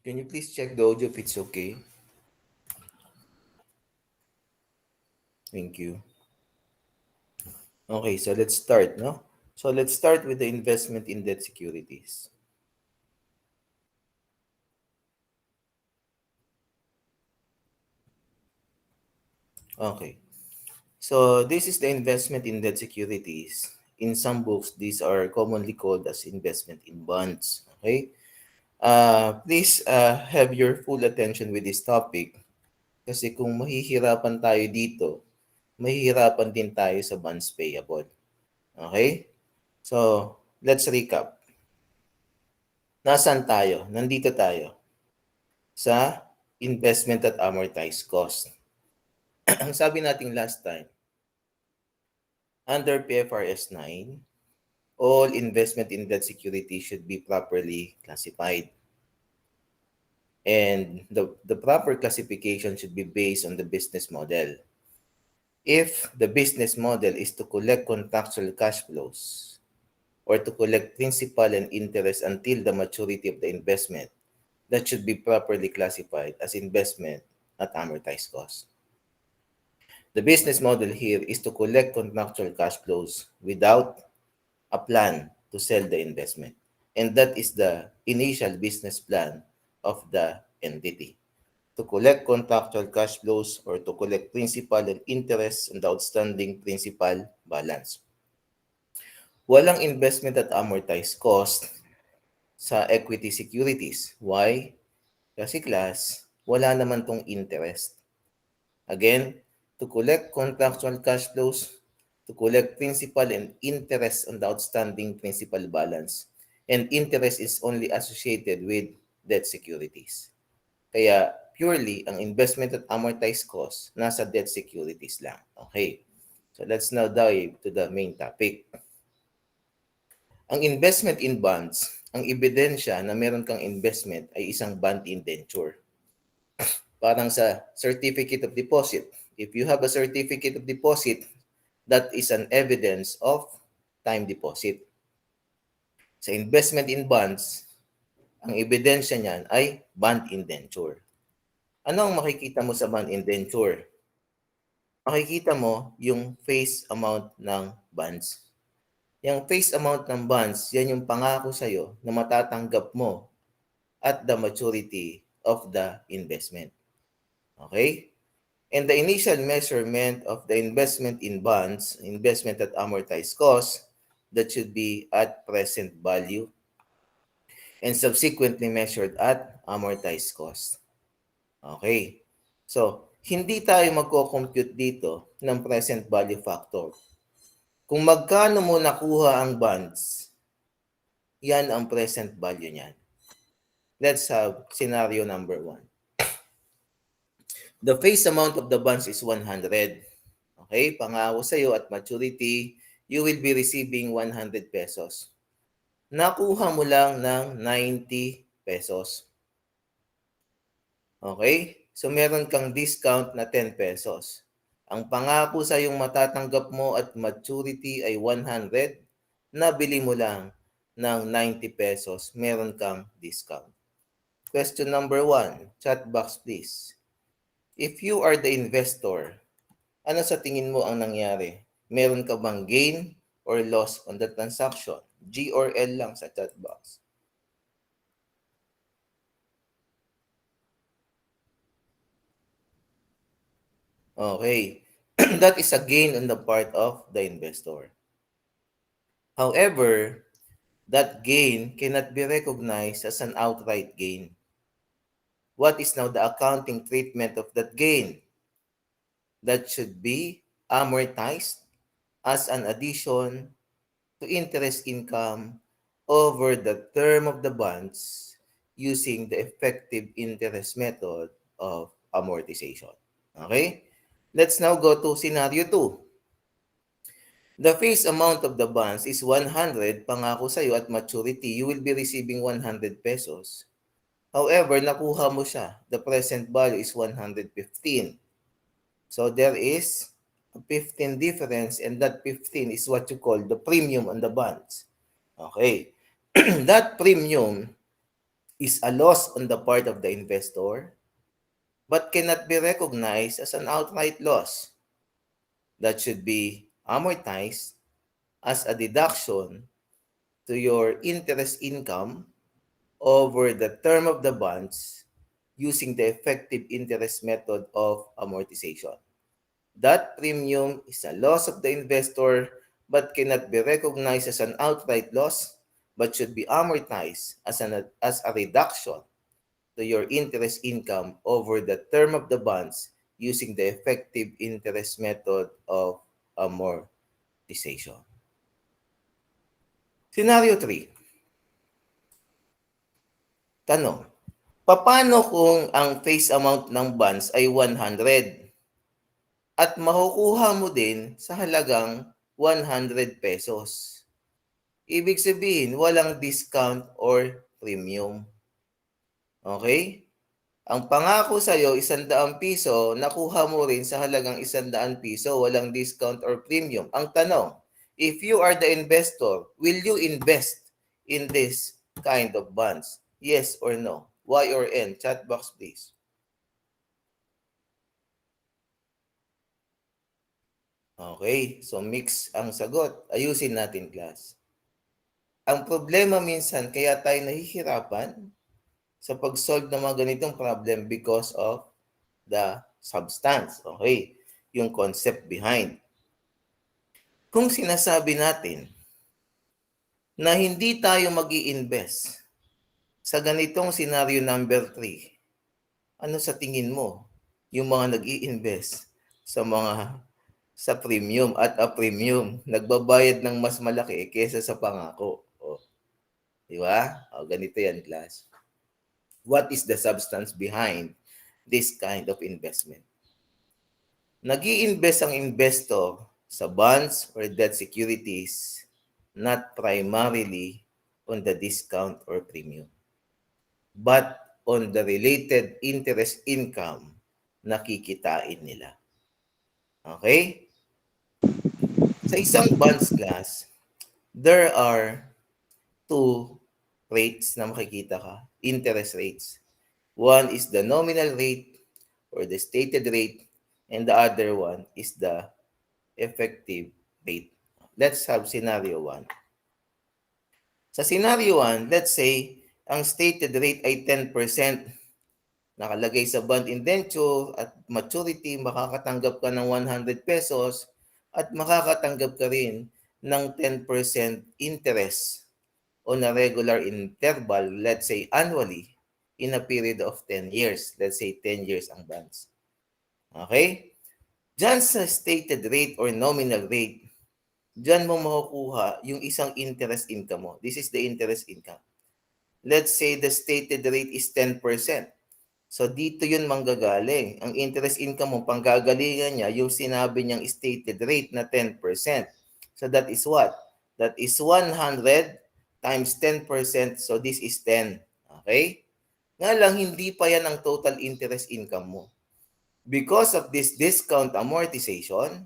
Can you please check the audio if it's okay? Thank you. Okay, so let's start, no? So let's start with the investment in debt securities. Okay, so this is the investment in debt securities. In some books, these are commonly called as investment in bonds. Okay, please have your full attention with this topic kasi kung mahihirapan tayo dito, mahihirapan din tayo sa bonds payable. Okay, so let's recap. Nasaan tayo? Nandito tayo sa investment at amortized cost. Ang sabi nating last time, under PFRS 9, all investment in debt security should be properly classified. And the proper classification should be based on the business model. If the business model is to collect contractual cash flows or to collect principal and interest until the maturity of the investment, that should be properly classified as investment at amortized cost. The business model here is to collect contractual cash flows without a plan to sell the investment. And that is the initial business plan of the entity. To collect contractual cash flows or to collect principal and interest on the outstanding principal balance. Walang investment at amortized cost sa equity securities. Why? Kasi class, wala naman tong interest. Again, to collect contractual cash flows, to collect principal and interest on the outstanding principal balance. And interest is only associated with debt securities. Kaya purely ang investment at amortized cost nasa debt securities lang. Okay. So let's now dive to the main topic. Ang investment in bonds, ang ebidensya na meron kang investment ay isang bond indenture. Parang sa certificate of deposit. If you have a certificate of deposit, that is an evidence of time deposit. Sa investment in bonds, ang ebidensya niyan ay bond indenture. Ano ang makikita mo sa bond indenture? Makikita mo yung face amount ng bonds. Yung face amount ng bonds, yan yung pangako sa'yo na matatanggap mo at the maturity of the investment. Okay? And the initial measurement of the investment in bonds, investment at amortized cost, that should be at present value and subsequently measured at amortized cost. Okay. So, hindi tayo magko-compute dito ng present value factor. Kung magkano mo nakuha ang bonds, yan ang present value niyan. Let's have scenario number 1. The face amount of the bonds is 100. Okay, pangako sa iyo at maturity, you will be receiving 100 pesos. Nakuha mo lang ng 90 pesos. Okay? So meron kang discount na 10 pesos. Ang pangako sa yung matatanggap mo at maturity ay 100, nabili mo lang ng 90 pesos, meron kang discount. Question number 1, chat box please. If you are the investor, ano sa tingin mo ang nangyari? Meron ka bang gain or loss on the transaction? G or L lang sa chat box. Okay. That is a gain on the part of the investor. However, that gain cannot be recognized as an outright gain. What is now the accounting treatment of that gain? That should be amortized as an addition to interest income over the term of the bonds using the effective interest method of amortization. Okay? Let's now go to scenario 2. The face amount of the bonds is 100, pangako sa iyo at maturity, you will be receiving 100 pesos. However, nakuha mo siya. The present value is 115. So there is a 15 difference and that 15 is what you call the premium on the bonds. Okay. That premium is a loss on the part of the investor but cannot be recognized as an outright loss. That should be amortized as a deduction to your interest income over the term of the bonds using the effective interest method of amortization. That premium is a loss of the investor but cannot be recognized as an outright loss but should be amortized as a reduction to your interest income over the term of the bonds using the effective interest method of amortization. Scenario 3. Tanong, paano kung ang face amount ng bonds ay 100 at makukuha mo din sa halagang 100 pesos? Ibig sabihin, walang discount or premium. Okay? Ang pangako sa'yo, 100 piso, nakuha mo rin sa halagang 100 piso, walang discount or premium. Ang tanong, if you are the investor, will you invest in this kind of bonds? Yes or no? Y or N? Chat box please. Okay, so mix ang sagot. Ayusin natin, class. Ang problema minsan, kaya tayo nahihirapan sa pag-solve ng mga ganitong problem because of the substance. Okay, yung concept behind. Kung sinasabi natin na hindi tayo mag-i-invest sa ganitong scenario number 3, ano sa tingin mo yung mga nag-i-invest sa premium at a premium, nagbabayad ng mas malaki kaysa sa pangako? O, di ba? O, ganito yan, class. What is the substance behind this kind of investment? Nag-i-invest ang investor sa bonds or debt securities not primarily on the discount or premium, but on the related interest income na kikitain nila. Okay? Sa isang bonds class, there are two rates na makikita ka, interest rates. One is the nominal rate or the stated rate, and the other one is the effective rate. Let's have scenario 1. Sa scenario 1, let's say, ang stated rate ay 10%. Nakalagay sa bond indenture at maturity, makakatanggap ka ng 100 pesos at makakatanggap ka rin ng 10% interest on a regular interval, let's say annually, in a period of 10 years. Let's say 10 years ang bonds. Okay? Diyan sa stated rate or nominal rate, diyan mo makukuha yung isang interest income mo. This is the interest income. Let's say the stated rate is 10%. So dito yun manggagaling. Ang interest income mo, panggagalingan niya, yung sinabi niyang stated rate na 10%. So that is what? That is 100 times 10%. So this is 10. Okay? Nga lang, hindi pa yan ang total interest income mo. Because of this discount amortization,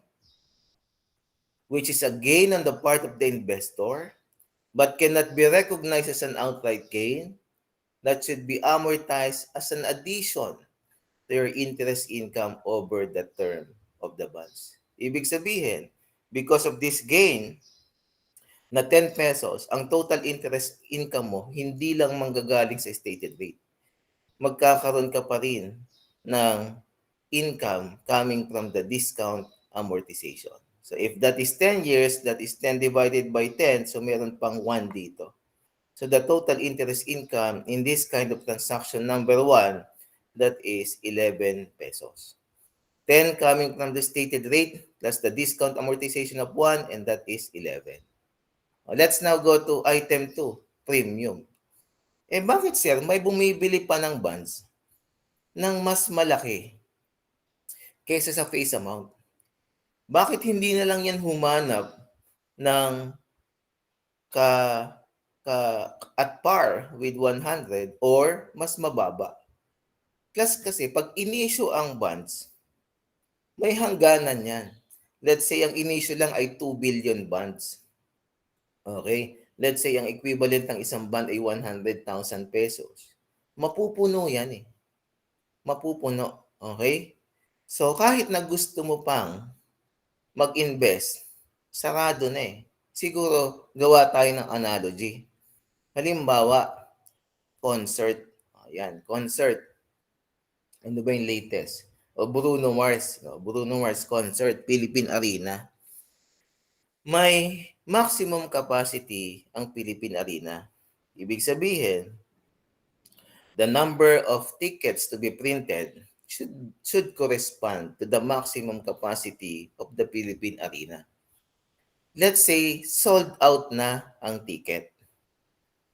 which is a gain on the part of the investor, but cannot be recognized as an outright gain, that should be amortized as an addition to your interest income over the term of the bonds. Ibig sabihin, because of this gain na 10 pesos, ang total interest income mo, hindi lang manggagaling sa stated rate. Magkakaroon ka pa rin ng income coming from the discount amortization. So if that is 10 years, that is 10 divided by 10, so meron pang 1 dito. So the total interest income in this kind of transaction number 1, that is 11 pesos. 10 coming from the stated rate plus the discount amortization of 1, and that is 11. Let's now go to item 2, premium. Bakit sir, may bumibili pa ng bonds ng mas malaki kaysa sa face amount? Bakit hindi na lang yan humanap ng at par with 100 or mas mababa? Kasi pag in-issue ang bonds, may hangganan yan. Let's say ang in-issue lang ay 2 billion bonds. Okay? Let's say ang equivalent ng isang bond ay 100,000 pesos. mapupuno yan eh. Mapupuno. Okay? So, kahit na gusto mo pang mag-invest, sarado na eh. Siguro, gawa tayo ng analogy. Halimbawa, concert. Ayan, concert. Ano ba yung latest? O Bruno Mars. O, Bruno Mars concert, Philippine Arena. May maximum capacity ang Philippine Arena. Ibig sabihin, the number of tickets to be printed should correspond to the maximum capacity of the Philippine Arena. Let's say sold out na ang ticket.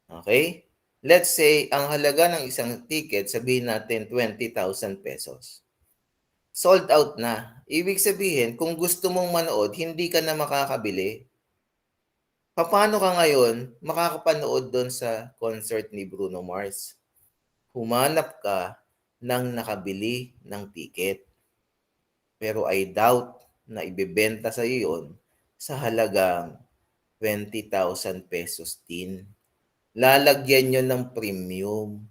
Okay? Let's say ang halaga ng isang ticket, sabihin natin 20,000 pesos. Sold out na. Ibig sabihin, kung gusto mong manood, hindi ka na makakabili. Paano ka ngayon makakapanood doon sa concert ni Bruno Mars? Humanap ka ng nakabili ng ticket. Pero I doubt na ibebenta sa iyo yun sa halagang 20,000 pesos din. Lalagyan nyo ng premium.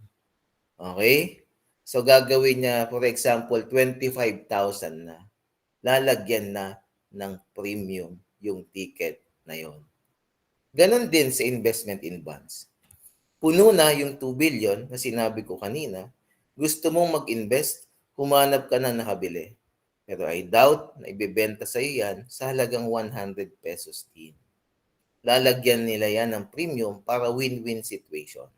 Okay? So gagawin niya, for example, 25,000 na. Lalagyan na ng premium yung ticket na yon. Ganon din sa investment in bonds. Puno na yung 2 billion na sinabi ko kanina, gusto mong mag-invest, humanap ka na nakabili. Pero I doubt na ibebenta sa iyo yan sa halagang 100 pesos din. Lalagyan nila yan ng premium para win-win situation.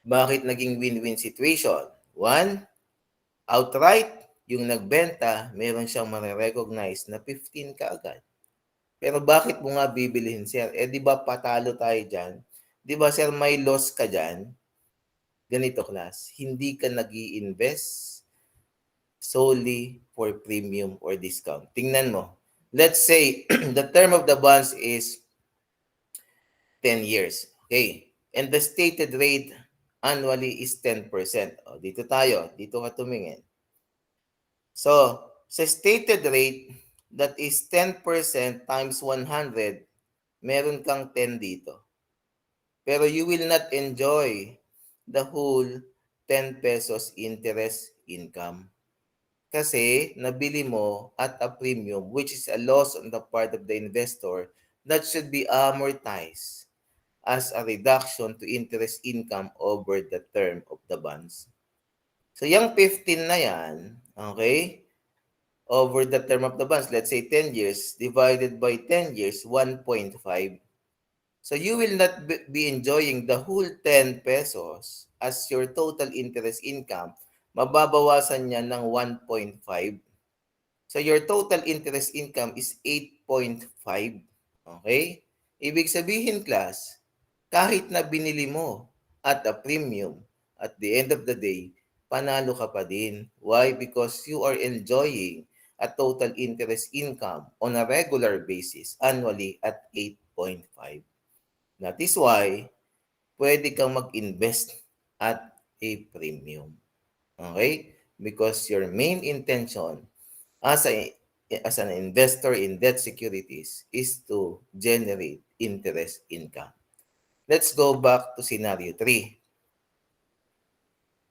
Bakit naging win-win situation? One, outright, yung nagbenta, meron siyang marirecognize na 15 kaagad. Pero bakit mo nga bibilihin, sir? Eh, di ba patalo tayo dyan? Di ba, sir, may loss ka dyan? Ganito, class. Hindi ka nag-i-invest solely for premium or discount. Tingnan mo. Let's say, the term of the bonds is 10 years. Okay. And the stated rate annually is 10%. O, dito tayo. Dito ka tumingin. So, sa stated rate, that is 10% times 100, meron kang 10 dito. Pero you will not enjoy the whole 10 pesos interest income. Kasi nabili mo at a premium, which is a loss on the part of the investor, that should be amortized as a reduction to interest income over the term of the bonds. So yung 15 na yan, okay, over the term of the bonds, let's say 10 years, divided by 10 years, 1.5. So you will not be enjoying the whole 10 pesos as your total interest income. Mababawasan niya ng 1.5. So your total interest income is 8.5. Okay? Ibig sabihin, class, kahit na binili mo at a premium, at the end of the day, panalo ka pa din. Why? Because you are enjoying a total interest income on a regular basis annually at 8.5. That is why pwede kang mag-invest at a premium. Okay? Because your main intention as an investor in debt securities is to generate interest income. Let's go back to scenario 3.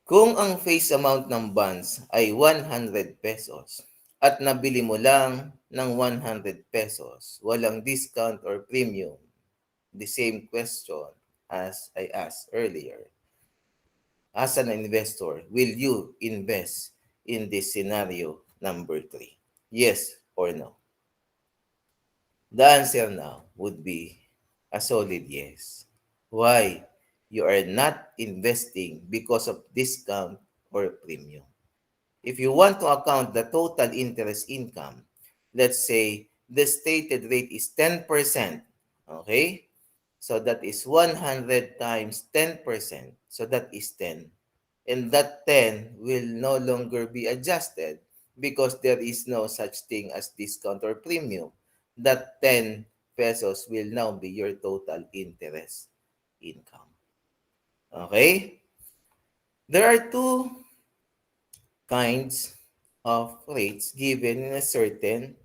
Kung ang face amount ng bonds ay 100 pesos at nabili mo lang ng 100 pesos, walang discount or premium, the same question as I asked earlier. As an investor, will you invest in this scenario number 3? Yes or no? The answer now would be a solid yes. Why? You are not investing because of discount or premium. If you want to account the total interest income, let's say the stated rate is 10%, okay? So that is 100 times 10%. So that is 10. And that 10 will no longer be adjusted because there is no such thing as discount or premium. That 10 pesos will now be your total interest income. Okay? There are two kinds of rates given in a certain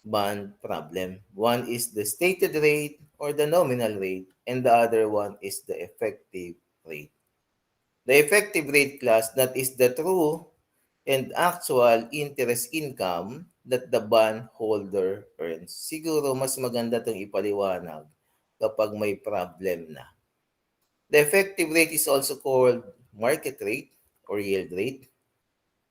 bond problem. One is the stated rate or the nominal rate, and the other one is the effective rate. The effective rate class, that is the true and actual interest income that the bond holder earns. Siguro mas maganda itong ipaliwanag kapag may problem na. The effective rate is also called market rate or yield rate.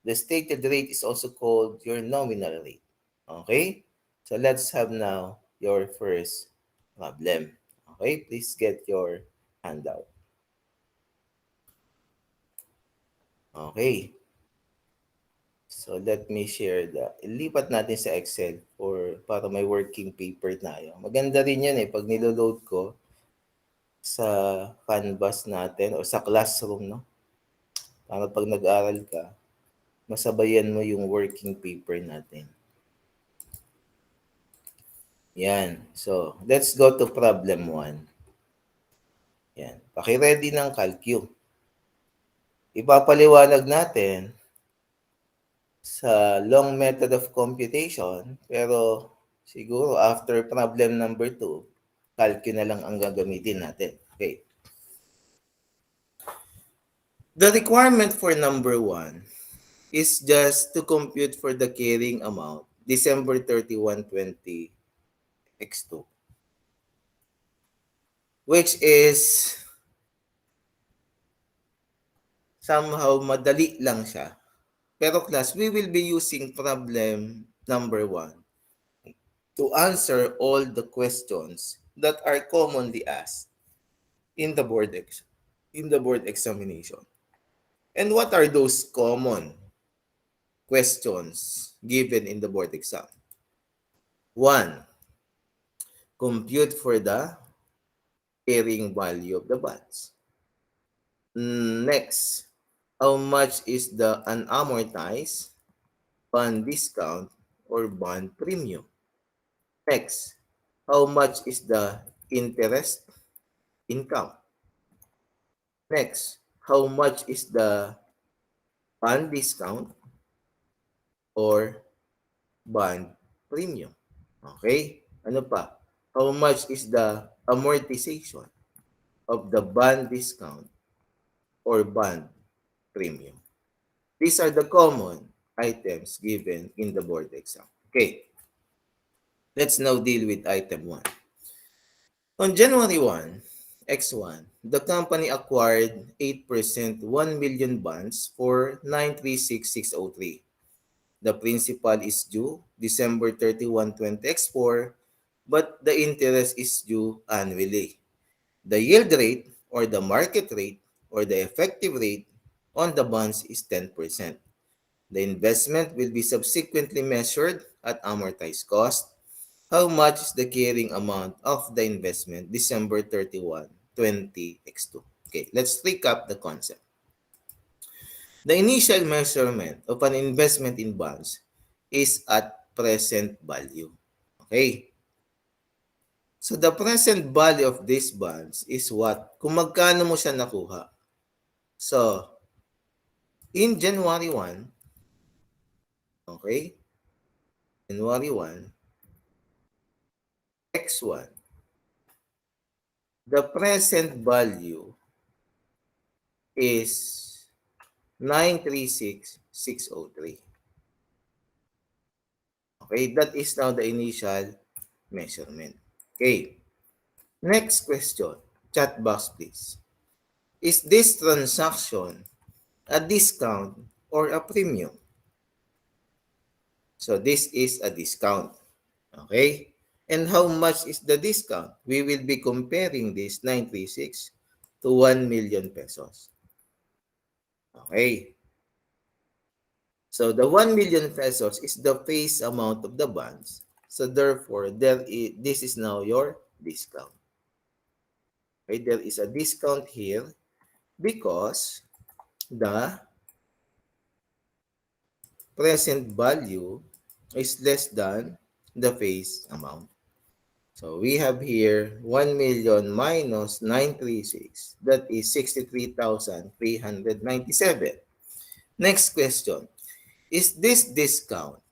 The stated rate is also called your nominal rate. Okay? So let's have now your first problem. Okay? Please get your handout. Okay. So let me share ilipat natin sa Excel para may working paper tayo. Maganda rin yan pag niloload ko sa Canvas natin o sa classroom, no? Para pag nag-aral ka, masabayan mo yung working paper natin. Yan. So, let's go to problem 1. Yan. Paki-ready ng Calcu. Ipapaliwanag natin sa long method of computation, pero siguro after problem number 2, Calcu na lang ang gagamitin natin. Okay. The requirement for number 1 is just to compute for the carrying amount, December 31, 20, X2. Which is somehow madali lang siya. Pero class, we will be using problem number 1 to answer all the questions that are commonly asked in the board examination. And what are those common questions given in the board exam? 1. Compute for the carrying value of the bonds. Next, how much is the unamortized bond discount or bond premium? Next, how much is the interest income? Next, how much is the bond discount or bond premium? Okay? Ano pa? How much is the amortization of the bond discount or bond premium? These are the common items given in the board exam. Okay. Let's now deal with item 1. On January 1, X1, the company acquired 8% 1 million bonds for 936,603. The principal is due December 31, 20 X4, but the interest is due annually. The yield rate or the market rate or the effective rate on the bonds is 10%. The investment will be subsequently measured at amortized cost. How much is the carrying amount of the investment December 31, 20 X2? Okay, let's recap the concept. The initial measurement of an investment in bonds is at present value. Okay. So the present value of these bonds is what? Kung magkano mo siya nakuha. So, in January 1, okay, January 1, X1, the present value is 936,603. Okay, that is now the initial measurement. Okay. Next question. Chat box, please. Is this transaction a discount or a premium? So this is a discount. Okay? And how much is the discount? We will be comparing this 936 to 1 million pesos. Okay. So the 1 million pesos is the face amount of the bonds. So therefore, this is now your discount. Okay, there is a discount here because the present value is less than the face amount. So we have here 1 million minus 936. That is 63,397. Next question. Is this discount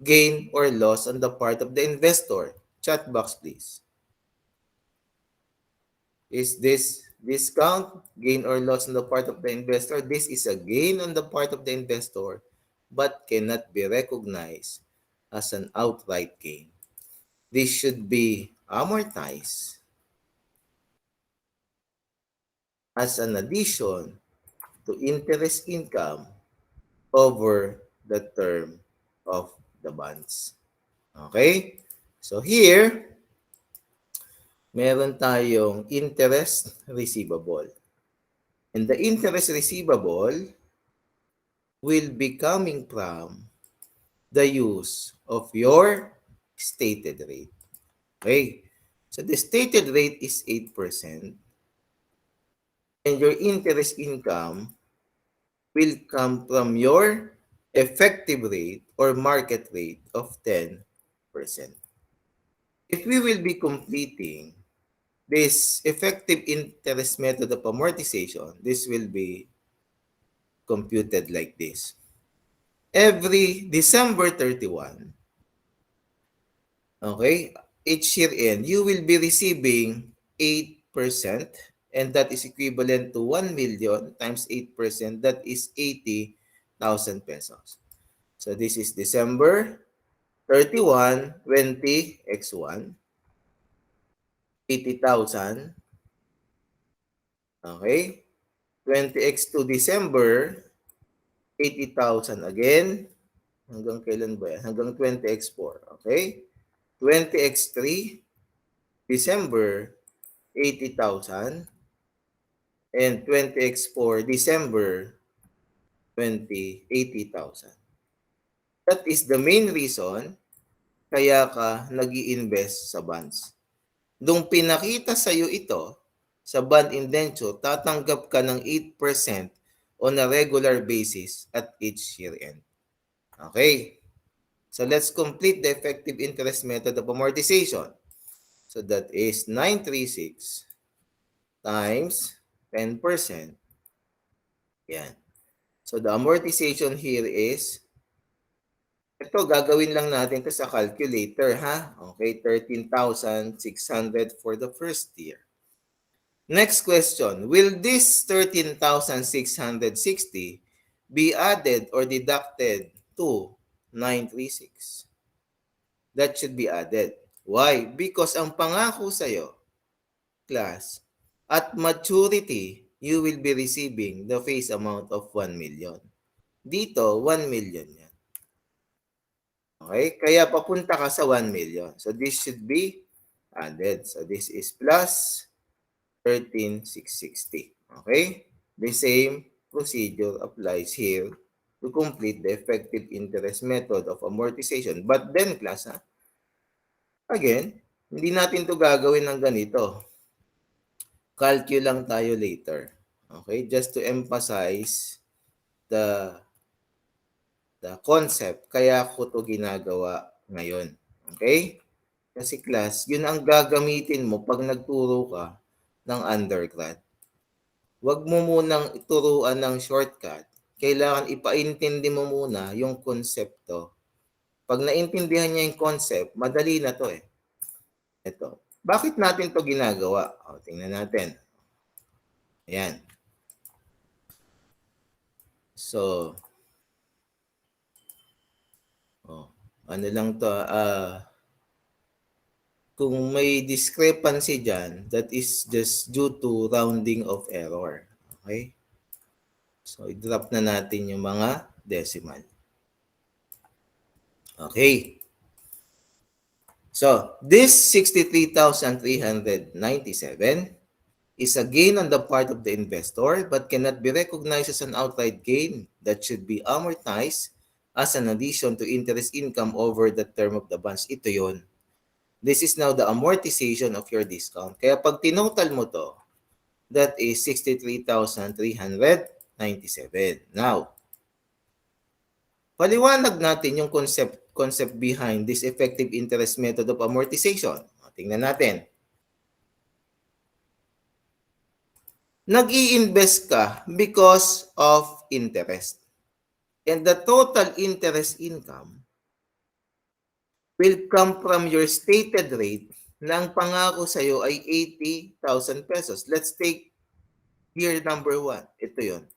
gain or loss on the part of the investor? Chat box, please. Is this discount, gain or loss on the part of the investor. This is a gain on the part of the investor but cannot be recognized as an outright gain. This should be amortized as an addition to interest income over the term of the bonds. Okay? So here, meron tayong interest receivable. And the interest receivable will be coming from the use of your stated rate. Okay? So the stated rate is 8%. And your interest income will come from your effective rate or market rate of 10%. If we will be completing this effective interest method of amortization, this will be computed like this. Every December 31, okay, each year end, you will be receiving 8%, and that is equivalent to 1 million times 8%, that is 80,000 pesos. So this is December 31, 20 x1, 80,000. Okay? 20x2 December, 80,000 again. Hanggang kailan ba yan? Hanggang 20x4. Okay? 20x3 December, 80,000. And 20x4 December, 80,000. That is the main reason kaya ka nag-i-invest sa bonds. Nung pinakita sa iyo ito, sa bond indenture, tatanggap ka ng 8% on a regular basis at each year end. Okay. So let's complete the effective interest method of amortization. So that is 936 times 10%. Yan. So the amortization here is, ito gagawin lang natin ito sa calculator, ha? Okay, 13,600 for the first year. Next question, will this 13,660 be added or deducted to 936? That should be added. Why? Because ang pangako sa'yo, class, at maturity, you will be receiving the face amount of 1 million. Dito, 1 million yan. Okay? Kaya papunta ka sa 1 million. So this should be added. So this is plus 13,660. Okay? The same procedure applies here to complete the effective interest method of amortization. But then, class, again, hindi natin to gagawin ng ganito. Calculate lang tayo later. Okay? Just to emphasize the concept. Kaya ko to ginagawa ngayon. Okay? Kasi class, yun ang gagamitin mo pag nagturo ka ng undergrad. Huwag mo munang ituruan ng shortcut. Kailangan ipaintindi mo muna yung konsepto. Pag naintindihan niya yung concept, madali na to eh. Ito. Bakit natin to ginagawa? O, tingnan natin. Ayan. So, ano lang to, kung may discrepancy dyan, that is just due to rounding of error. Okay? So, i-drop na natin yung mga decimal. Okay. So, this 63,397 is a gain on the part of the investor but cannot be recognized as an outright gain that should be amortized as an addition to interest income over the term of the bonds. Ito yun. This is now the amortization of your discount. Kaya pag tinotal mo to, that is 63,397. Now, paliwanag natin yung concept behind this effective interest method of amortization. Tingnan natin. Nag-i-invest ka because of interest. And the total interest income will come from your stated rate na ang pangako sa iyo ay 80,000 pesos. Let's take Year number 1. Ito yon.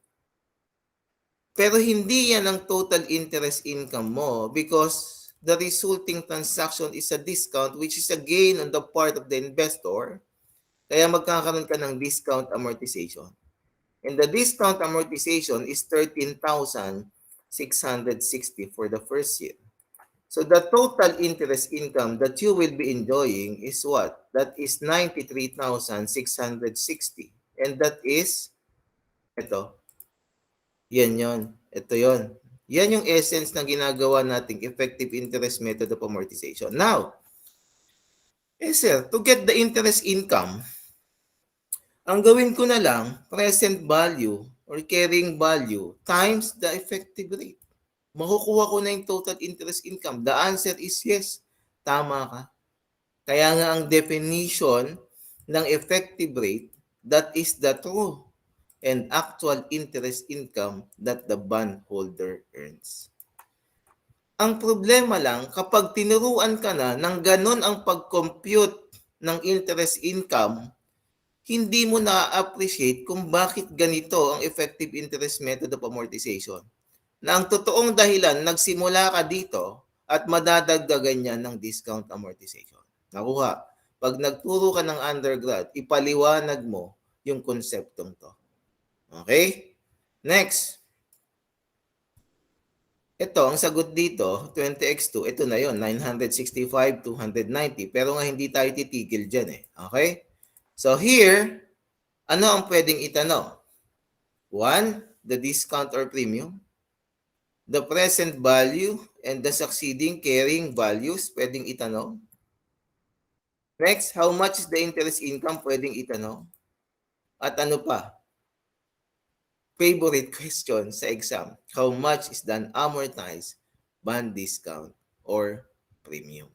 Pero hindi yan ang total interest income mo because the resulting transaction is a discount which is a gain on the part of the investor. Kaya magkakaroon ka ng discount amortization. And the discount amortization is 13,660 for the first year. So the total interest income that you will be enjoying is what? That is 93,660. And that is, ito, yan yon. Ito yon. Yan yung essence ng ginagawa nating effective interest method of amortization. Now, sir, to get the interest income, ang gawin ko na lang, present value or carrying value times the effective rate. Makukuha ko na yung total interest income. The answer is yes. Tama ka. Kaya nga ang definition ng effective rate, that is the true and actual interest income that the bondholder earns. Ang problema lang, kapag tinuruan ka na ng ganon ang pag-compute ng interest income, hindi mo na-appreciate kung bakit ganito ang effective interest method of amortization. Na ang totoong dahilan, nagsimula ka dito at madadagdagan niya ng discount amortization. Nakuha. Pag nagturo ka ng undergrad, ipaliwanag mo yung konseptong to. Okay? Next. Ito, ang sagot dito, 20x2, ito na yon 965, 290. Pero nga hindi tayo titigil dyan eh. Okay? So here, ano ang pwedeng itanong? 1, the discount or premium. The present value and the succeeding carrying values, pwedeng itanong. Next, how much is the interest income, pwedeng itanong. At ano pa? Favorite question sa exam. How much is the unamortized bond discount or premium?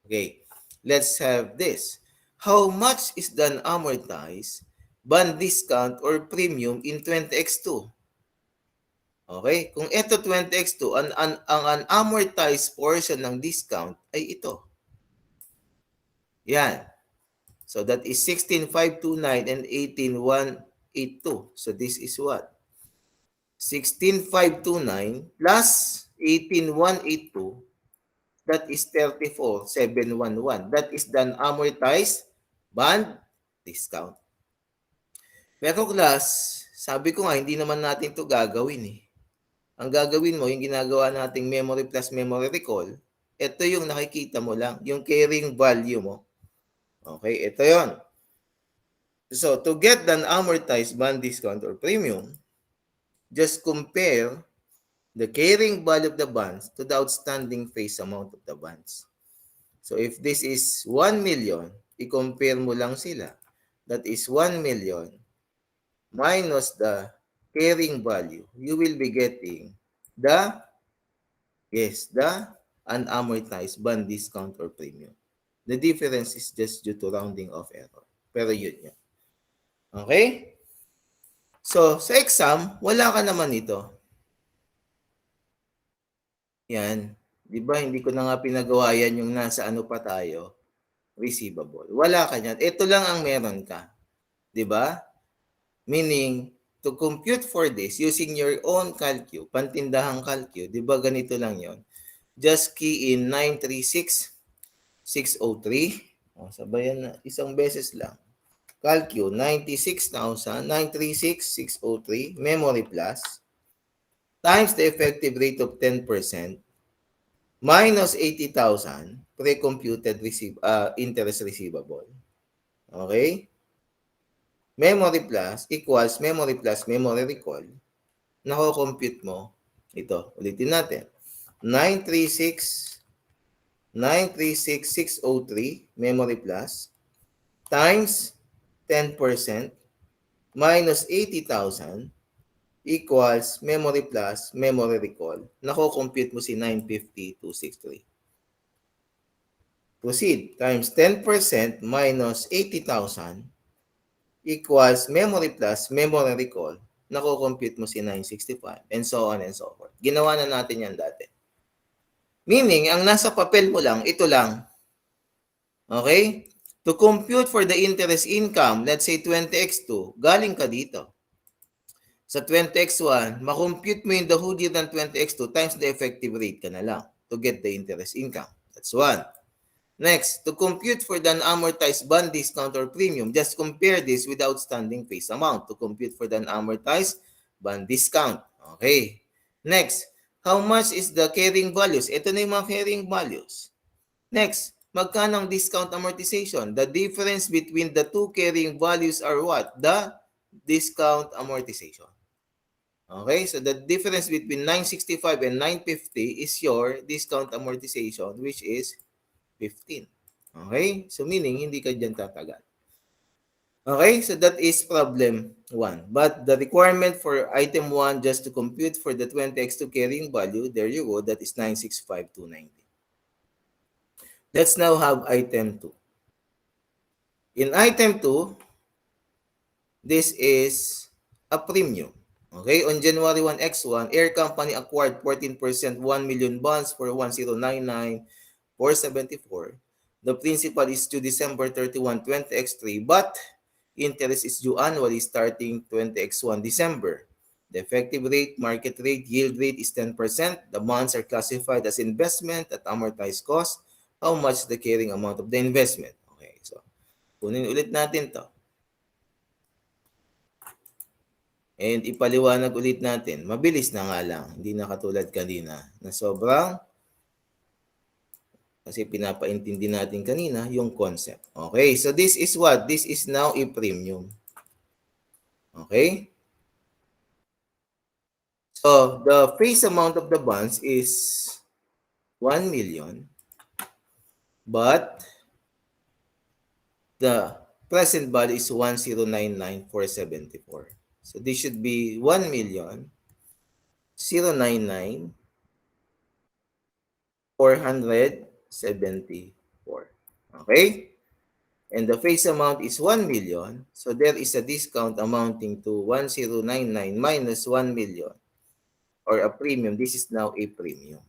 Okay, let's have this. How much is the unamortized bond discount or premium in 20x2? Okay? Kung ito 20x2, ang unamortized portion ng discount ay ito. Yan. So that is 16,529 and 18,182. So this is what? 16,529 plus 18,182. That is 34,711. That is the unamortized bond discount. Pero class, sabi ko nga, hindi naman natin ito gagawin eh. Ang gagawin mo, yung ginagawa nating memory plus memory recall, ito yung nakikita mo lang, yung carrying value mo. Okay, ito yon. So, to get the amortized bond discount or premium, just compare the carrying value of the bonds to the outstanding face amount of the bonds. So, if this is 1 million, i-compare mo lang sila. That is 1 million minus the carrying value. You will be getting the unamortized bond discount or premium. The difference is just due to rounding off error. Pero yun. Okay? So, sa exam, wala ka naman ito. Yan. Di ba, hindi ko na nga pinagawa yan yung nasa ano pa tayo, receivable. Wala ka yan. Ito lang ang meron ka. Di ba? Meaning, to compute for this, using your own calcu, pantindahang calcu, di ba ganito lang yon? Just key in 936,603. O, sabayan na. Isang beses lang. Calcu, 936,603, memory plus, times the effective rate of 10%, minus 80,000, pre-computed interest receivable. Okay? Memory plus equals memory plus memory recall. Nako-compute mo. Ito, ulitin natin. 936,603 memory plus times 10% minus 80,000 equals memory plus memory recall. Nako-compute mo si 950,263. Proceed. Times 10% minus 80,000 equals memory plus memory recall. Nako-compute mo si 965 and so on and so forth. Ginawa na natin yan dati. Meaning, ang nasa papel mo lang, ito lang. Okay? To compute for the interest income, let's say 20x2, galing ka dito. Sa 20x1, makompute mo yung the whole year ng 20x2 times the effective rate ka na lang to get the interest income. That's one. Next, to compute for the unamortized bond discount or premium, just compare this with the outstanding face amount to compute for the unamortized bond discount. Okay. Next, how much is the carrying values? Ito na yung mga carrying values. Next, magkano ang discount amortization? The difference between the two carrying values are what? The discount amortization. Okay, so the difference between 965 and 950 is your discount amortization, which is 15. Okay, so meaning hindi ka dyan tatagal. Okay, so that is problem 1. But the requirement for item 1 just to compute for the 20x2 carrying value, there you go, that is 965,290. Let's now have item 2. In item 2, this is a premium. Okay, on January 1, X1, Air Company acquired 14% 1 million bonds for 1,099,474. The principal is due December 31, 20x3, but interest is due annually starting 20x1 December. The effective rate, market rate, yield rate is 10%. The bonds are classified as investment at amortized cost. How much the carrying amount of the investment? Okay, so kunin ulit natin to. And ipaliwanag ulit natin. Mabilis na nga lang. Hindi na katulad kanina na sobrang kasi pinapaintindi natin kanina yung concept. Okay, so this is what? This is now a premium. Okay? So the face amount of the bonds is 1 million. But the present value is 1,099,474. So this should be 1,099,474. Okay? And the face amount is 1 million. So there is a discount amounting to 1,099 minus 1 million or a premium. This is now a premium.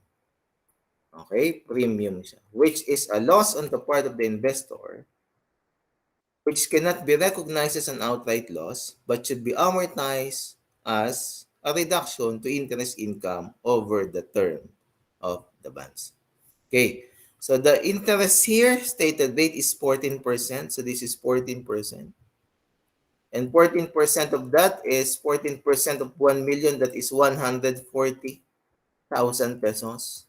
Okay? Premium siya. Which is a loss on the part of the investor, which cannot be recognized as an outright loss, but should be amortized as a reduction to interest income over the term of the bonds. Okay, so the interest here, stated rate is 14%. So this is 14%. And 14% of that is 14% of 1 million, that is 140,000 pesos.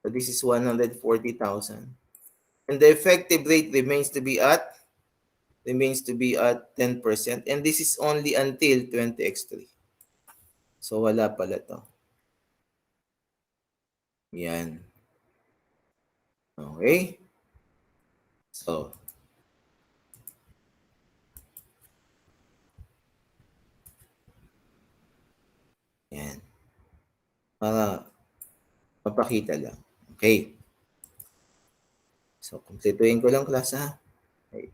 So this is 140,000. And the effective rate remains to be at 10%, and this is only until 20x3. So wala pala to. Yan. Okay. So yan. Para mapakita lang. Okay. So kumpletuhin ko lang, class, ha. Okay.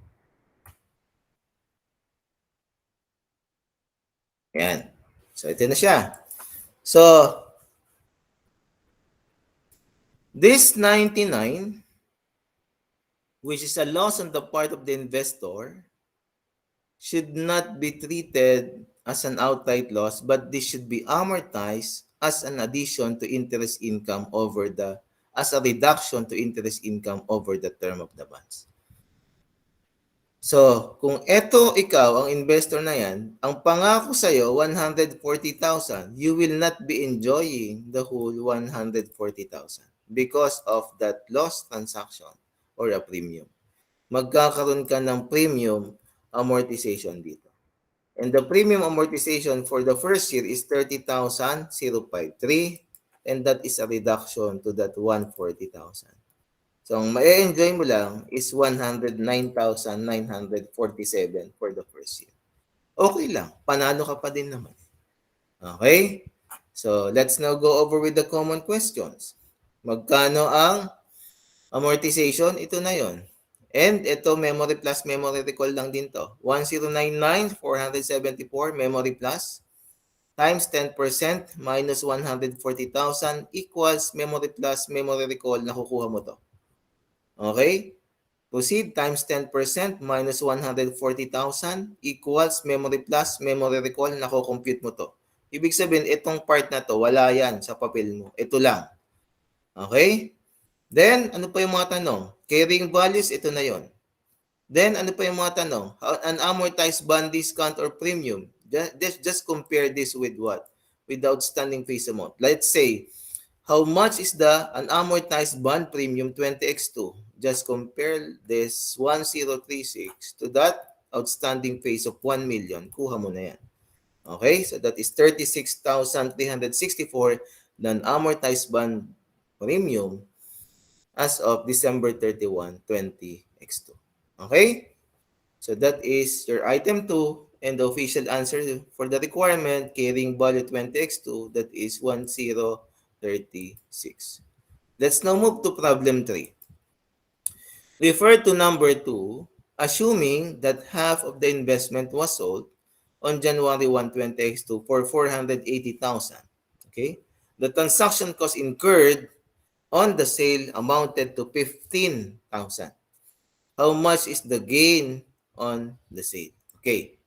Yan. So, ito na siya. So, this 99, which is a loss on the part of the investor, should not be treated as an outright loss, but this should be amortized as an addition to interest income over the, as a reduction to interest income over the term of the bonds. So, kung eto ikaw, ang investor na yan, ang pangako sa'yo, 140,000, you will not be enjoying the whole 140,000 because of that loss transaction or a premium. Magkakaroon ka ng premium amortization dito. And the premium amortization for the first year is 30,053, and that is a reduction to that 140,000. So, ang ma-enjoy mo lang is 109,947 for the first year. Okay lang. Panalo ka pa din naman. Okay? So, let's now go over with the common questions. Magkano ang amortization? Ito na yon. And ito, memory plus memory recall lang din to. 1,099,474 memory plus times 10% minus 140,000 equals memory plus memory recall na kukuha mo to. Okay? Proceed times 10% minus 140,000 equals memory plus memory recall. Nako-compute mo to. Ibig sabihin, itong part na to, wala yan sa papel mo. Ito lang. Okay? Then, ano pa yung mga tanong? Carrying values, ito na yon. Then, ano pa yung mga tanong? An amortized bond discount or premium. Just compare this with what? With the outstanding face amount. Let's say, how much is the unamortized bond premium 20x2? Just compare this 1036 to that outstanding face of 1 million. Kuha mo na yan. Okay? So that is 36,364 non-amortized bond premium as of December 31, 20x2. Okay? So that is your item 2 and the official answer for the requirement carrying value 20x2, that is 1036. Let's now move to problem 3. Refer to number 2, assuming that half of the investment was sold on January 1, 20x2 for 480,000. Okay? The transaction cost incurred on the sale amounted to 15,000. How much is the gain on the sale? Okay.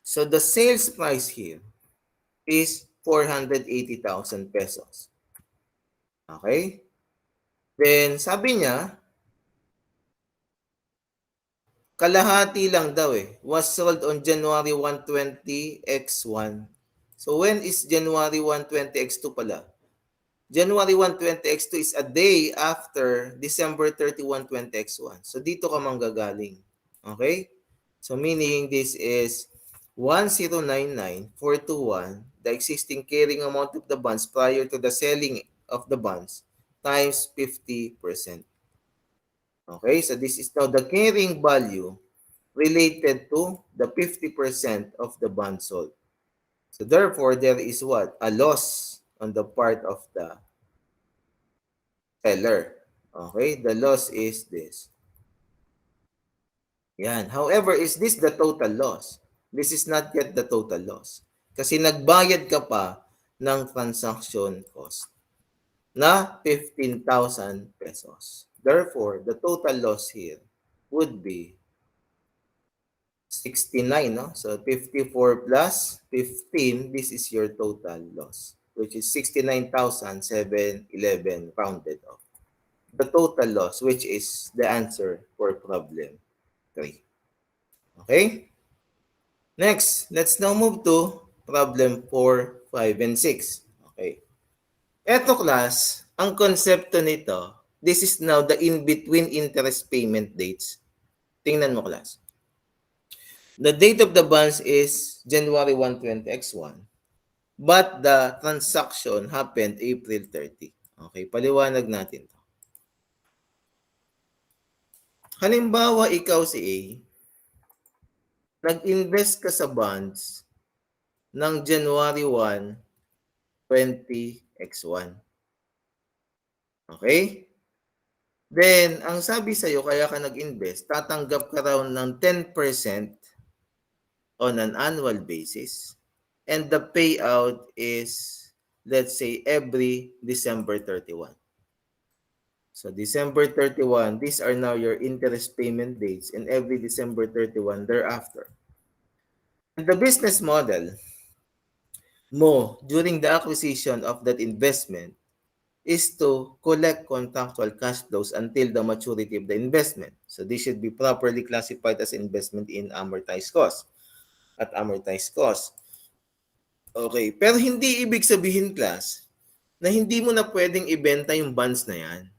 So the sales price here is 480,000 pesos. Okay? Then sabi niya, kalahati lang daw was sold on January 1, 20x1. So when is January 1, 20x2 pala? January 1, 20x2 is a day after December 31, 20x1. So dito ka manggagaling. Okay? So meaning this is 1,099,421, the existing carrying amount of the bonds prior to the selling of the bonds, times 50%. Okay? So this is now the carrying value related to the 50% of the bond sold. So therefore, there is what? A loss on the part of the seller. Okay? The loss is this. Yan. However, is this the total loss? This is not yet the total loss. Kasi nagbayad ka pa ng transaction cost na 15,000 pesos. Therefore, the total loss here would be 69, no? So 54 plus 15, this is your total loss, which is 69,711 rounded off. The total loss, which is the answer for problem 3. Okay? Next, let's now move to problem 4, 5, and 6. Okay. Eto class, ang konsepto nito, this is now the in-between interest payment dates. Tingnan mo class. The date of the bonds is January 1, 20x1, but the transaction happened April 30. Okay, paliwanag natin to. Halimbawa, ikaw si A, nag-invest ka sa bonds ng January 1, 20x1. Okay? Then, ang sabi sa'yo, kaya ka nag-invest, tatanggap ka raw ng 10% on an annual basis. And the payout is, let's say, every December 31. So, December 31, these are now your interest payment dates, and every December 31 thereafter. And the business model mo during the acquisition of that investment is to collect contractual cash flows until the maturity of the investment. So this should be properly classified as investment in amortized cost at amortized cost. Okay, pero hindi ibig sabihin, class, na hindi mo na pwedeng ibenta yung bonds na yan.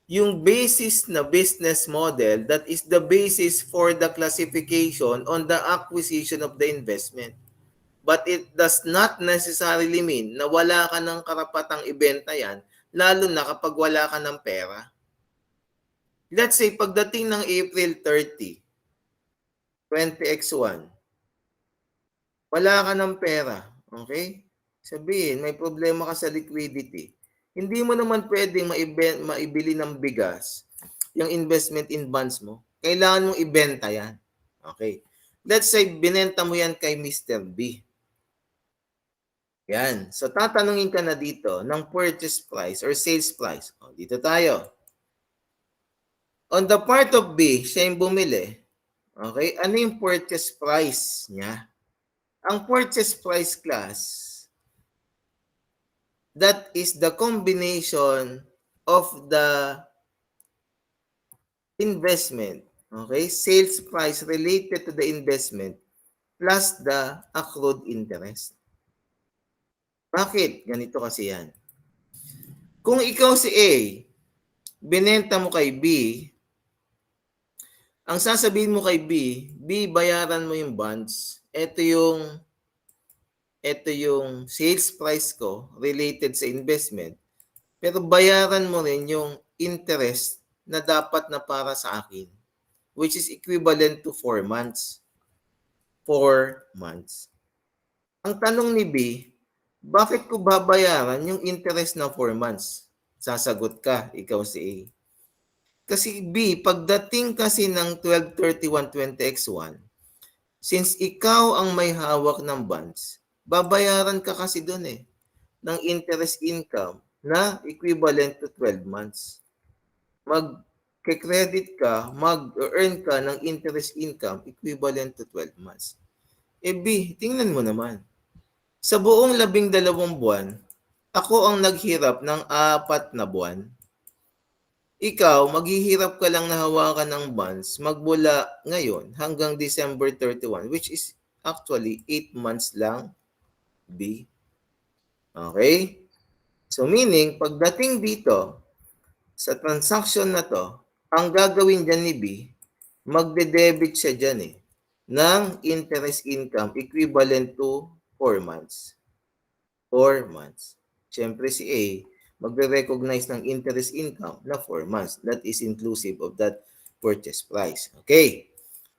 Yung basis na business model, that is the basis for the classification on the acquisition of the investment. But it does not necessarily mean na wala ka ng karapatang ibenta yan, lalo na kapag wala ka ng pera. Let's say, pagdating ng April 30, 20x1, wala ka ng pera. Okay? Sabihin, may problema ka sa liquidity. Hindi mo naman pwedeng maibili ng bigas yung investment in bonds mo. Kailangan mong ibenta yan. Okay? Let's say, binenta mo yan kay Mr. B. Yan. So, tatanungin ka na dito ng purchase price or sales price. O, dito tayo. On the part of B, siya yung bumili. Okay? Ano yung purchase price niya? Ang purchase price class, that is the combination of the investment, okay? Sales price related to the investment plus the accrued interest. Bakit? Ganito kasi yan. Kung ikaw si A, binenta mo kay B, ang sasabihin mo kay B, bayaran mo yung bonds. Ito yung sales price ko related sa investment. Pero bayaran mo rin yung interest na dapat na para sa akin, which is equivalent to 4 months. 4 months. Ang tanong ni B, bakit ko babayaran yung interest na 4 months? Sasagot ka, ikaw si A. Kasi B, pagdating kasi ng 12/31/20X1, since ikaw ang may hawak ng bonds, babayaran ka kasi doon ng interest income na equivalent to 12 months. Mag-credit ka, mag-earn ka ng interest income equivalent to 12 months. B, tingnan mo naman. Sa buong 12 buwan, ako ang naghirap ng 4 na buwan. Ikaw, maghihirap ka lang na hawakan ng bonds magmula ngayon hanggang December 31, which is actually 8 months lang, B. Okay? So meaning, pagdating dito, sa transaction na to, ang gagawin dyan ni B, magde-debit siya dyan ng interest income equivalent to 4 months. 4 months. Siyempre si A, magre-recognize ng interest income na 4 months. That is inclusive of that purchase price. Okay.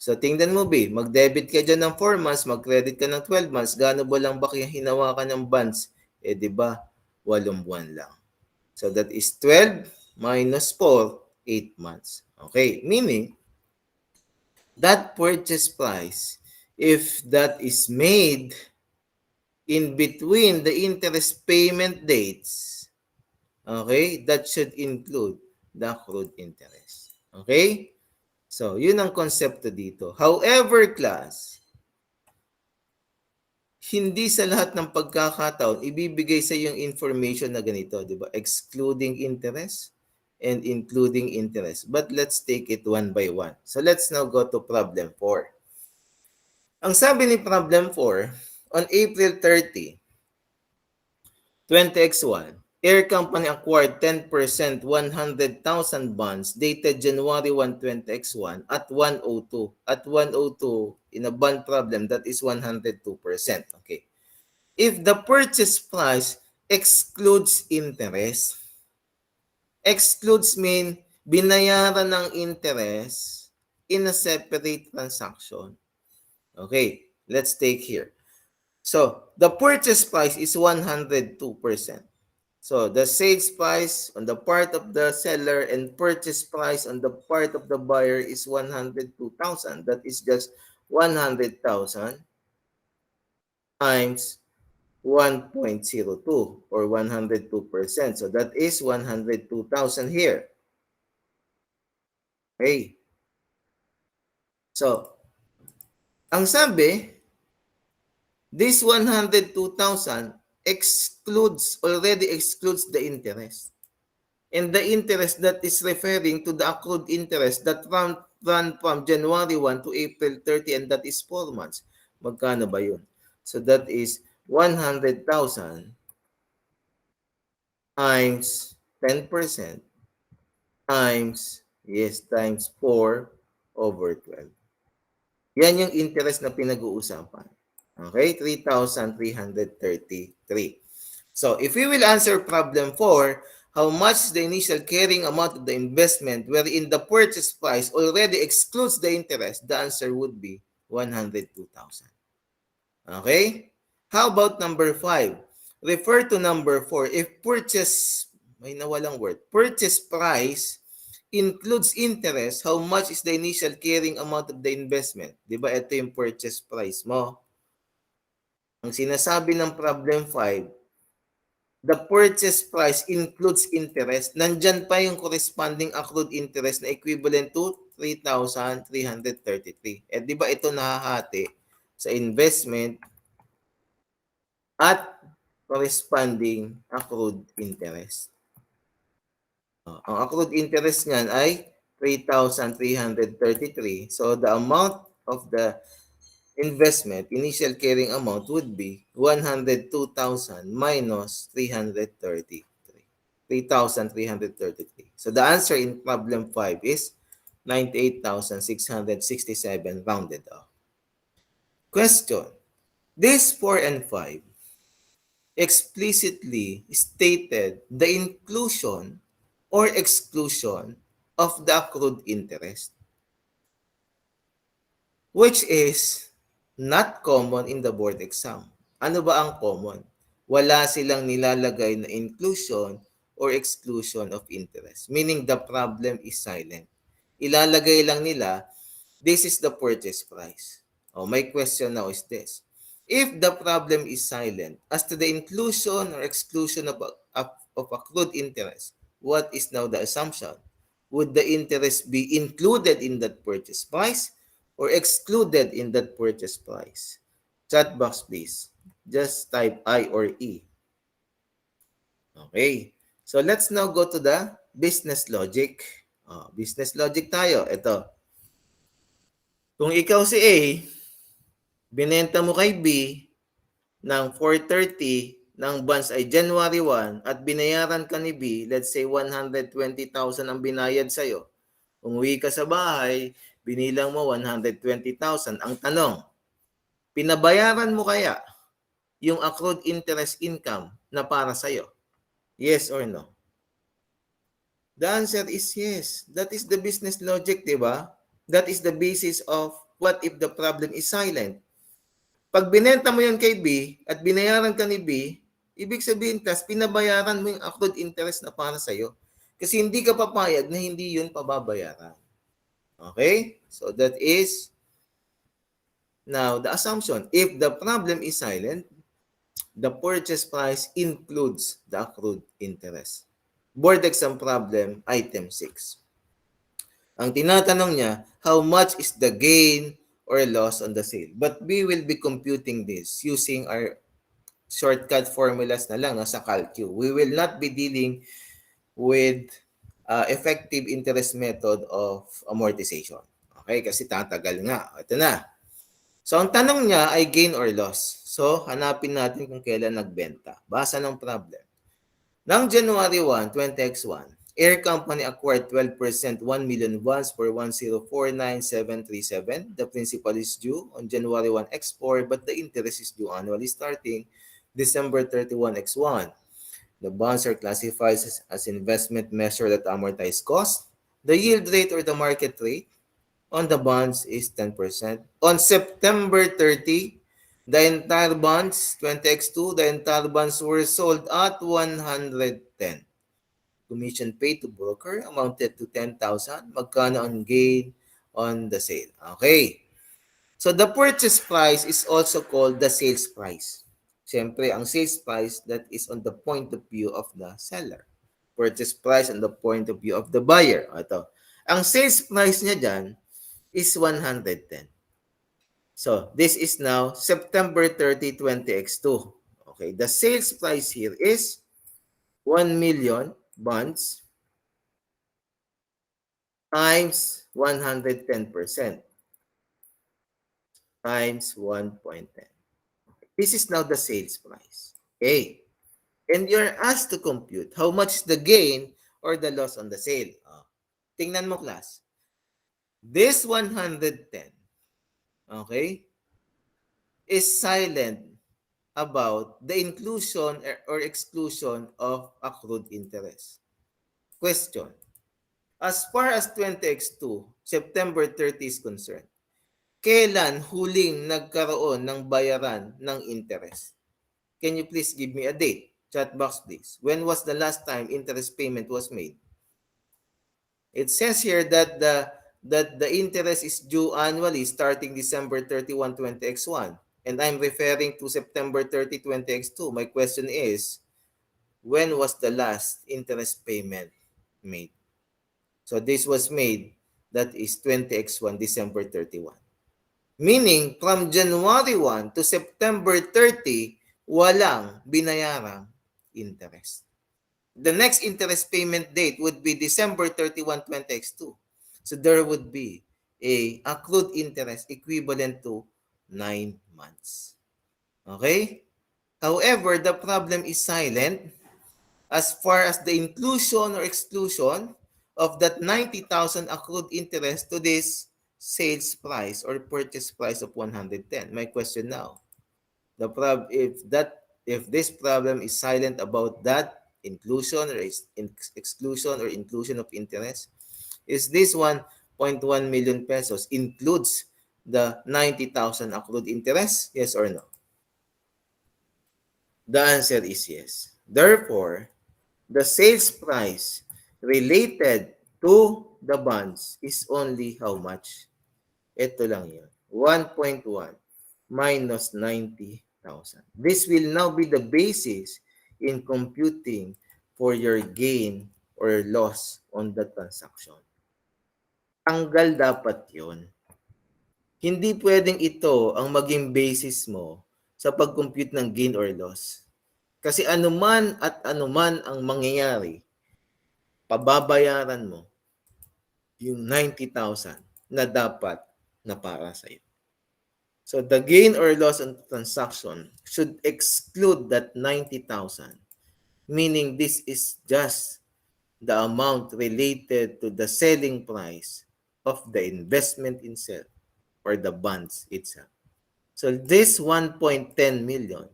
So, tingnan mo B, mag-debit ka dyan ng 4 months, mag-credit ka ng 12 months, gaano ba lang ba kaya hinawakan ng bonds? Di ba, 8 buwan lang. So, that is 12 minus 4, 8 months. Okay, meaning, that purchase price, if that is made in between the interest payment dates, okay, that should include the accrued interest. Okay? So, yun ang konsepto dito. However, class, hindi sa lahat ng pagkakataon, ibibigay sa yung information na ganito, di ba? Excluding interest and including interest. But let's take it one by one. So, let's now go to problem 4. Ang sabi ni problem 4, on April 30, 20X1, Air Company acquired 10% 100,000 bonds dated January 1, 20X1 at 102. At 102, in a bond problem, that is 102%. Okay. If the purchase price excludes interest, excludes mean binayaran ng interest in a separate transaction. Okay, let's take here. So, the purchase price is 102%. So, the sales price on the part of the seller and purchase price on the part of the buyer is 102,000. That is just 100,000 times 1.02 or 102%. So, that is 102,000 here. Okay. So, ang sabi, this 102,000 already excludes the interest. And the interest that is referring to the accrued interest that run from January 1 to April 30, and that is 4 months. Magkano ba yun? So that is 100,000 times 10% times 4 over 12. Yan yung interest na pinag-uusapan. Okay, 3,333. So, if we will answer problem 4, how much is the initial carrying amount of the investment wherein the purchase price already excludes the interest, the answer would be 102,000. Okay? How about number 5? Refer to number 4. If purchase, may nawalang word, purchase price includes interest, how much is the initial carrying amount of the investment? Diba, ito yung purchase price mo. Ang sinasabi ng problem 5, the purchase price includes interest, nandyan pa yung corresponding accrued interest na equivalent to 3,333. Eh, di ba ito nahahati sa investment at corresponding accrued interest. Ang accrued interest niyan ay 3,333. So the amount of the investment, initial carrying amount would be 102,000 minus 333. 3,333. So the answer in problem 5 is 98,667 rounded off. Question. This 4 and 5 explicitly stated the inclusion or exclusion of the accrued interest, which is not common in the board exam. Ano ba ang common? Wala silang nilalagay na inclusion or exclusion of interest, meaning the problem is silent. Ilalagay lang nila, this is the purchase price. Oh, my question now is this. If the problem is silent as to the inclusion or exclusion of accrued interest, what is now the assumption? Would the interest be included in that purchase price or excluded in that purchase price? Chat box, please. Just type I or E. Okay. So let's now go to the business logic. Business logic tayo. Ito. Kung ikaw si A, binenta mo kay B ng 430 ng bonds ay January 1 at binayaran ka ni B, let's say 120,000 ang binayad sa'yo. Umuwi ka sa bahay, binilang mo 120,000. Ang tanong, pinabayaran mo kaya yung accrued interest income na para sa'yo? Yes or no? The answer is yes. That is the business logic, di ba? That is the basis of what if the problem is silent. Pag binenta mo yun kay B at binayaran ka ni B, ibig sabihin tas pinabayaran mo yung accrued interest na para sa'yo. Kasi hindi ka papayag na hindi yun pababayaran. Okay? So that is now the assumption. If the problem is silent, the purchase price includes the accrued interest. Board exam problem, item 6. Ang tinatanong niya, how much is the gain or loss on the sale? But we will be computing this using our shortcut formulas na lang sa CalQ. We will not be dealing with effective interest method of amortization. Okay, kasi tatagal nga. Ito na. So, ang tanong niya ay gain or loss. So, hanapin natin kung kailan nagbenta. Basa ng problem. Noong January 1, 20X1, Air Company acquired 12% 1 million bonds for 1049737. The principal is due on January 1 X4, but the interest is due annually starting December 31 X1. The bonds are classified as investment measured at amortized cost. The yield rate or the market rate on the bonds is 10%. On September 30, the entire bonds, 20X2, the entire bonds were sold at 110. Commission paid to broker amounted to 10,000. Magkano ang gain on the sale? Okay. So the purchase price is also called the sales price. Siyempre, ang sales price that is on the point of view of the seller. Purchase price on the point of view of the buyer. Ito. Ang sales price niya dyan is 110. So, this is now September 30, 20X2. Okay, the sales price here is 1 million bonds times 110% times 1.10. This is now the sales price. Okay. And you're asked to compute how much the gain or the loss on the sale. Tingnan mo, class. This 110, okay, is silent about the inclusion or exclusion of accrued interest. Question. As far as 20X2, September 30 is concerned, kailan huling nagkaroon ng bayaran ng interest? Can you please give me a date? Chat box, please. When was the last time interest payment was made? It says here that the interest is due annually starting December 31, 20X1. And I'm referring to September 30, 20X2. My question is, when was the last interest payment made? So this was made, that is 20x1, December 31. Meaning, from January 1 to September 30, walang binayarang interest. The next interest payment date would be December 31, 20x2. So there would be a accrued interest equivalent to 9 months. Okay? However, the problem is silent as far as the inclusion or exclusion of that 90,000 accrued interest to this sales price or purchase price of 110. My question now, if this problem is silent about that inclusion or exclusion or inclusion of interest, is this 1.1 million pesos includes the 90,000 accrued interest? Yes or no? The answer is yes. Therefore, the sales price related to the bonds is only how much? Ito lang yun. 1.1 minus 90,000. This will now be the basis in computing for your gain or loss on the transaction. Tanggal dapat yun. Hindi pwedeng ito ang maging basis mo sa pag-compute ng gain or loss. Kasi anuman at anuman ang mangyayari, pababayaran mo yung 90,000 na dapat na para sa iyo. So the gain or loss on transaction should exclude that 90,000, meaning this is just the amount related to the selling price of the investment itself or the bonds itself. So this 1.10 million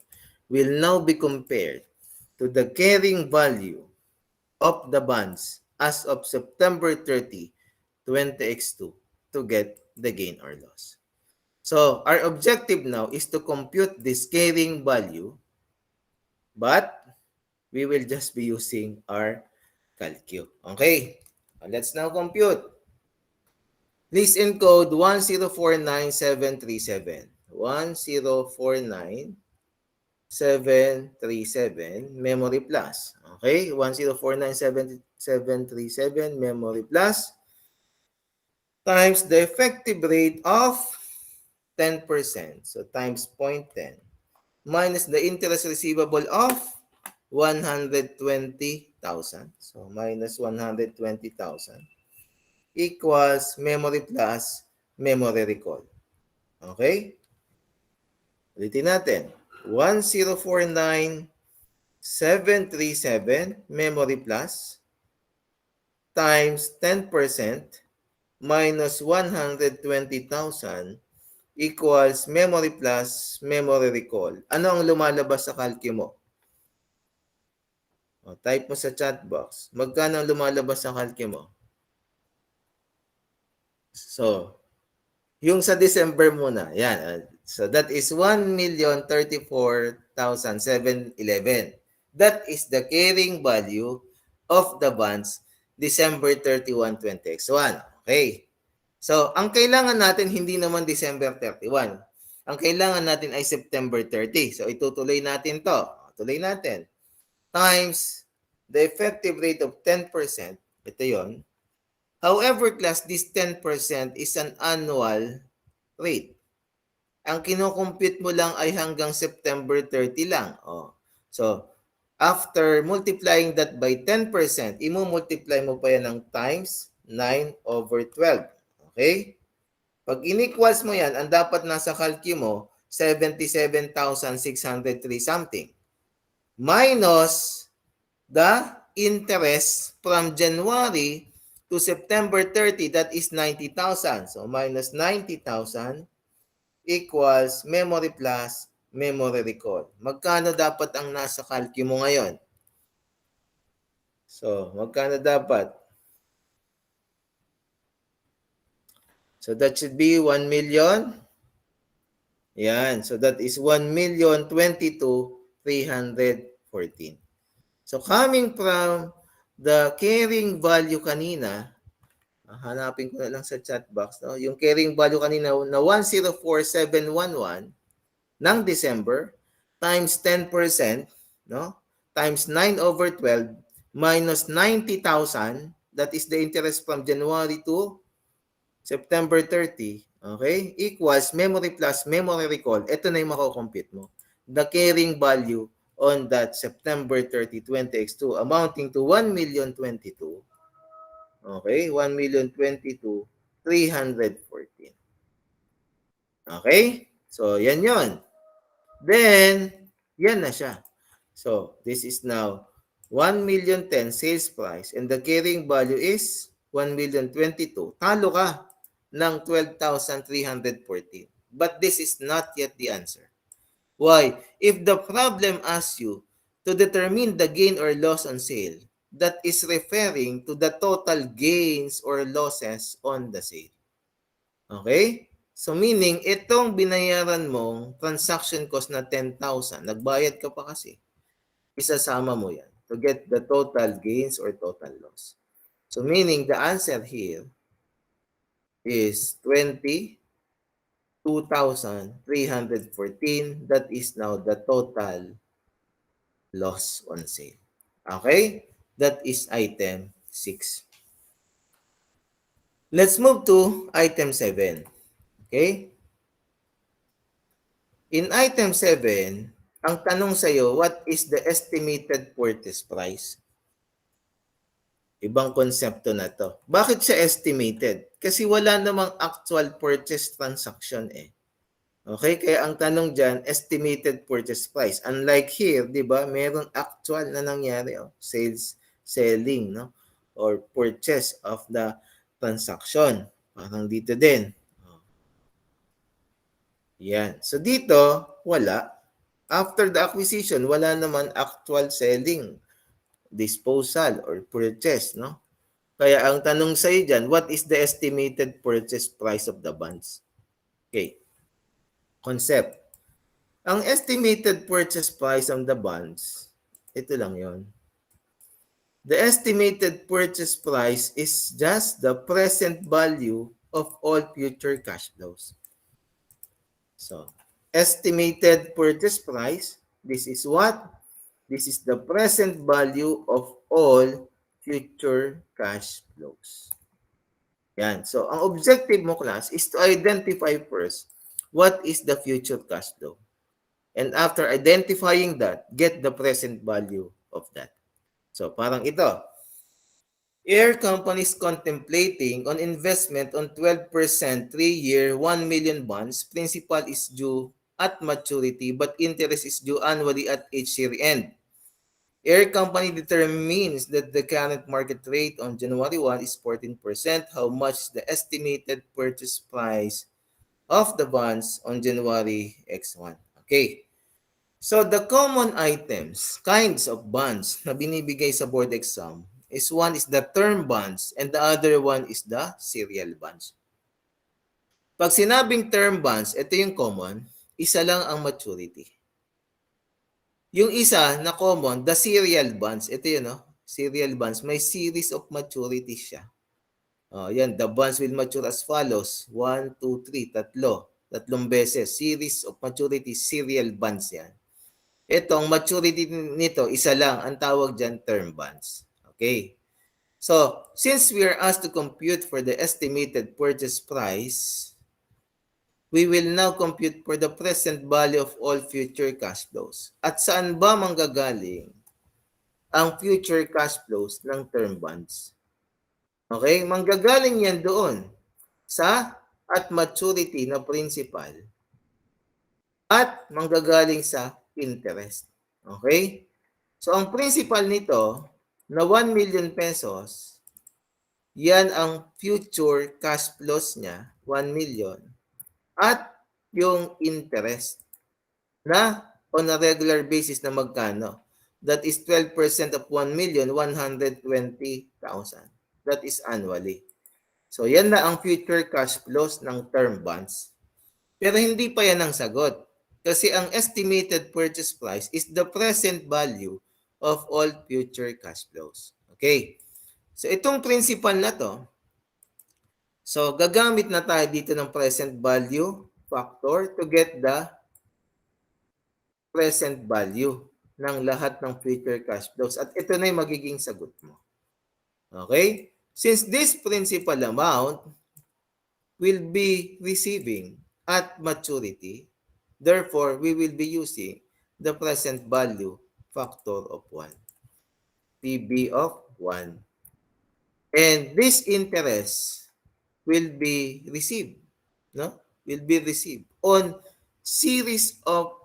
will now be compared to the carrying value of the bonds as of September 30, 20x2 to get the gain or loss. So our objective now is to compute this carrying value, but we will just be using our calcu. Okay, let's now compute. Please encode 1049737. 1049737 memory plus. Okay, 1049737 memory plus times the effective rate of 10%. So times 0.10 minus the interest receivable of 120,000. So minus 120,000 equals memory plus memory recall. Okay? Ulitin natin. 1049737 memory plus times 10% minus 120,000 equals memory plus memory recall. Ano ang lumalabas sa calcu mo? O, type mo sa chat box. Magkano ang lumalabas sa calcu mo? So, yung sa December muna. Yan. So, that is 1,034,711. That is the carrying value of the bonds December 31, 20x1. Okay. So, ang kailangan natin hindi naman December 31. Ang kailangan natin ay September 30. So, itutuloy natin to. Tuloy natin. Times the effective rate of 10%. Ito yon. However, class, this 10% is an annual rate. Ang kinocompute mo lang ay hanggang September 30 lang. Oh. So, after multiplying that by 10%, i-multiply mo pa yan ng times 9/12. Okay? Pag inequals mo yan, ang dapat nasa calcu mo, 77,603 something. Minus the interest from January to September 30, that is 90,000. So, minus 90,000 equals memory plus memory recall. Magkano dapat ang nasa calcu mo ngayon? So, magkano dapat? So, that should be 1 million. Yan. So, that is 1,022,314. So, coming from the carrying value kanina, hanapin ko na lang sa chat box, no? Yung carrying value kanina na 104,711 ng December times 10%, no? times 9/12 minus 90,000, that is the interest from January to September 30, okay, equals memory plus memory recall. Ito na yung mako-compute mo. The carrying value on that September 30, 20x2 amounting to 1,022,000. Okay, 1,022,314. Okay? So, yan yon. Then, yan na siya. So, this is now 1,010,000 sales price and the carrying value is 1,022,000. Talo ka ng 12,314. But this is not yet the answer. Why? If the problem asks you to determine the gain or loss on sale, that is referring to the total gains or losses on the sale. Okay? So meaning, itong binayaran mong transaction cost na 10,000, nagbayad ka pa kasi, isasama mo yan to get the total gains or total loss. So meaning, the answer here is 22,314. That is now the total loss on sale. Okay? That is item 6. Let's move to item 7. Okay? In item 7, ang tanong sa'yo, what is the estimated purchase price? Ibang konsepto na to. Bakit siya estimated? Kasi wala namang actual purchase transaction eh. Okay? Kaya ang tanong dyan, estimated purchase price. Unlike here, di ba, meron actual na nangyari. Oh, sales, selling, no? Or purchase of the transaction. Parang dito din. Yan. So dito, wala. After the acquisition, wala naman actual selling, disposal, or purchase, no? Kaya ang tanong sa iyo dyan, what is the estimated purchase price of the bonds? Okay. Concept. Ang estimated purchase price of the bonds, ito lang yon. The estimated purchase price is just the present value of all future cash flows. So, estimated purchase price, this is what? This is the present value of all future cash flows. Yan. So, ang objective mo, class, is to identify first what is the future cash flow. And after identifying that, get the present value of that. So, parang ito. Air companies contemplating on investment on 12% 3-year 1 million bonds. Principal is due at maturity but interest is due annually at each year end. Air company determines that the current market rate on January 1 is 14%. How much is the estimated purchase price of the bonds on January X1? Okay. So the common items, kinds of bonds na binibigay sa board exam is one is the term bonds and the other one is the serial bonds. Pag sinabing term bonds, ito yung common, isa lang ang maturity. Yung isa na common, the serial bonds, ito yun, no? Serial bonds, may series of maturity siya. Yan, the bonds will mature as follows. 1, 2, 3, tatlong beses. Series of maturity, serial bonds yan. Itong maturity nito, isa lang, ang tawag dyan, term bonds. Okay. So, since we are asked to compute for the estimated purchase price, we will now compute for the present value of all future cash flows. At saan ba manggagaling ang future cash flows ng term bonds? Okay? Manggagaling yan doon sa at maturity na principal at manggagaling sa interest. Okay? So, ang principal nito na 1 million pesos, yan ang future cash flows niya, 1 million. At yung interest na on a regular basis na magkano? That is 12% of 1 million, 120,000. That is annually. So, yan na ang future cash flows ng term bonds. Pero hindi pa yan ang sagot. Kasi ang estimated purchase price is the present value of all future cash flows. Okay. So, itong principal na to, so gagamit na tayo dito ng present value factor to get the present value ng lahat ng future cash flows. At ito na yung magiging sagot mo. Okay? Since this principal amount will be receiving at maturity, therefore, we will be using the present value factor of 1. PB of 1. And this interest will be received, no? Will be received on series of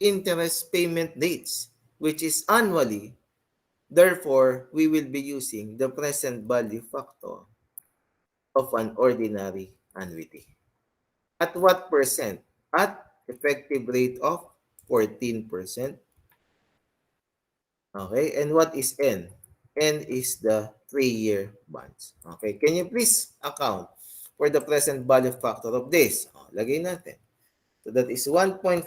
interest payment dates, which is annually. Therefore, we will be using the present value factor of an ordinary annuity. At what percent? At effective rate of 14%. Okay, and what is N? N is the 3-year bonds. Okay, can you please account for the present value factor of this? Lagay natin. So that is 1.14.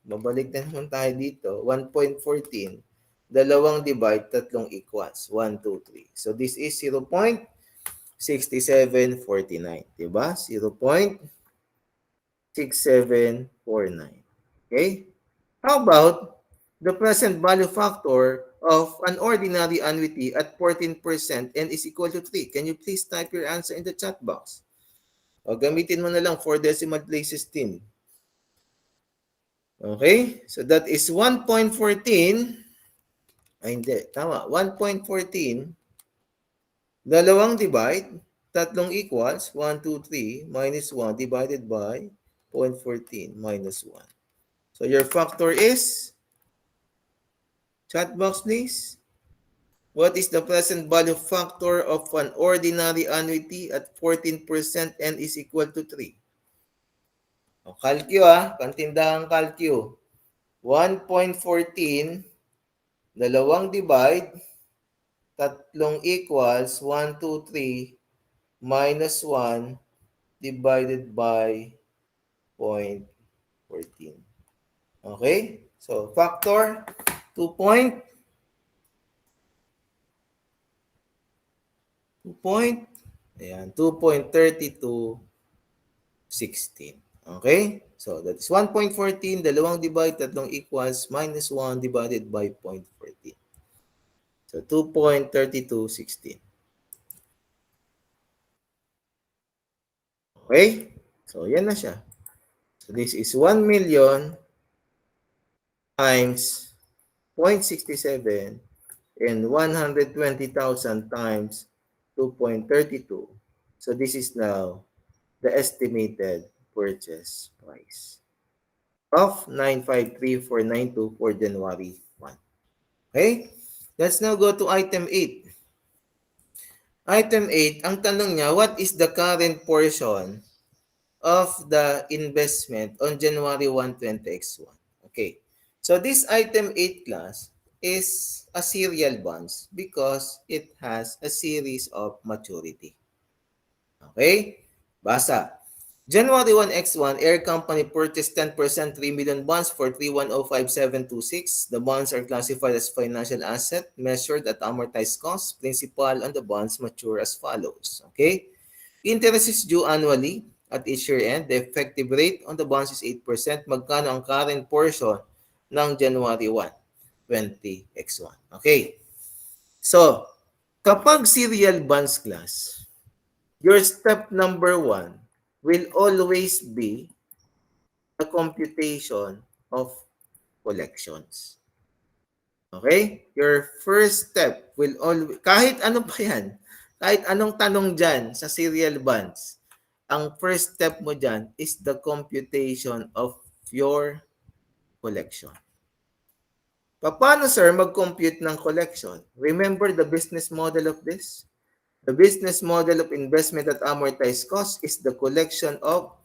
Babalik na naman tayo dito. 1.14. Dalawang divide, tatlong equals. 1, 2, 3. So this is 0.6749. Diba? 0.6749. Okay? How about the present value factor of an ordinary annuity at 14% and is equal to 3? Can you please type your answer in the chat box? O gamitin mo na lang 4 decimal places din. Okay? So that is 1.14. Ay, hindi. Tama. 1.14. Dalawang divide. Tatlong equals. 1, 2, 3 minus 1 divided by 0.14 minus 1. So your factor is, chat box please. What is the present value factor of an ordinary annuity at 14% and is equal to 3? O, calcu pantindahang calcu. 1.14, dalawang divide, tatlong equals, 1, 2, 3, minus 1 divided by 0.14. Okay? So, factor 2.3216. Okay? So, that is 1.14, dalawang divide, tatlong equals, minus 1 divided by 0.14. So, 2.3216. Okay? So, yan na siya. So, this is 1 million times 0.67 and 120,000 times 2.32. So, this is now the estimated purchase price of 953,492 for January 1. Okay? Let's now go to item 8. Item 8, ang tanong niya, what is the current portion of the investment on January 1, 20X1? Okay. So this item 8 class is a serial bonds because it has a series of maturity. Okay? Basa. January 1 X1, Air Company purchased 10% 3 million bonds for 3105726. The bonds are classified as financial asset measured at amortized cost. Principal on the bonds mature as follows. Okay? Interest is due annually at each year end. The effective rate on the bonds is 8%. Magkano ang current portion ng January 1, 20X1? Okay. So, kapag serial bonds class, your step number 1 will always be the computation of collections. Okay? Your first step will always, kahit ano pa yan, kahit anong tanong dyan sa serial bonds, ang first step mo dyan is the computation of your collection. Paano, sir, mag-compute ng collection? Remember the business model of this? The business model of investment at amortized cost is the collection of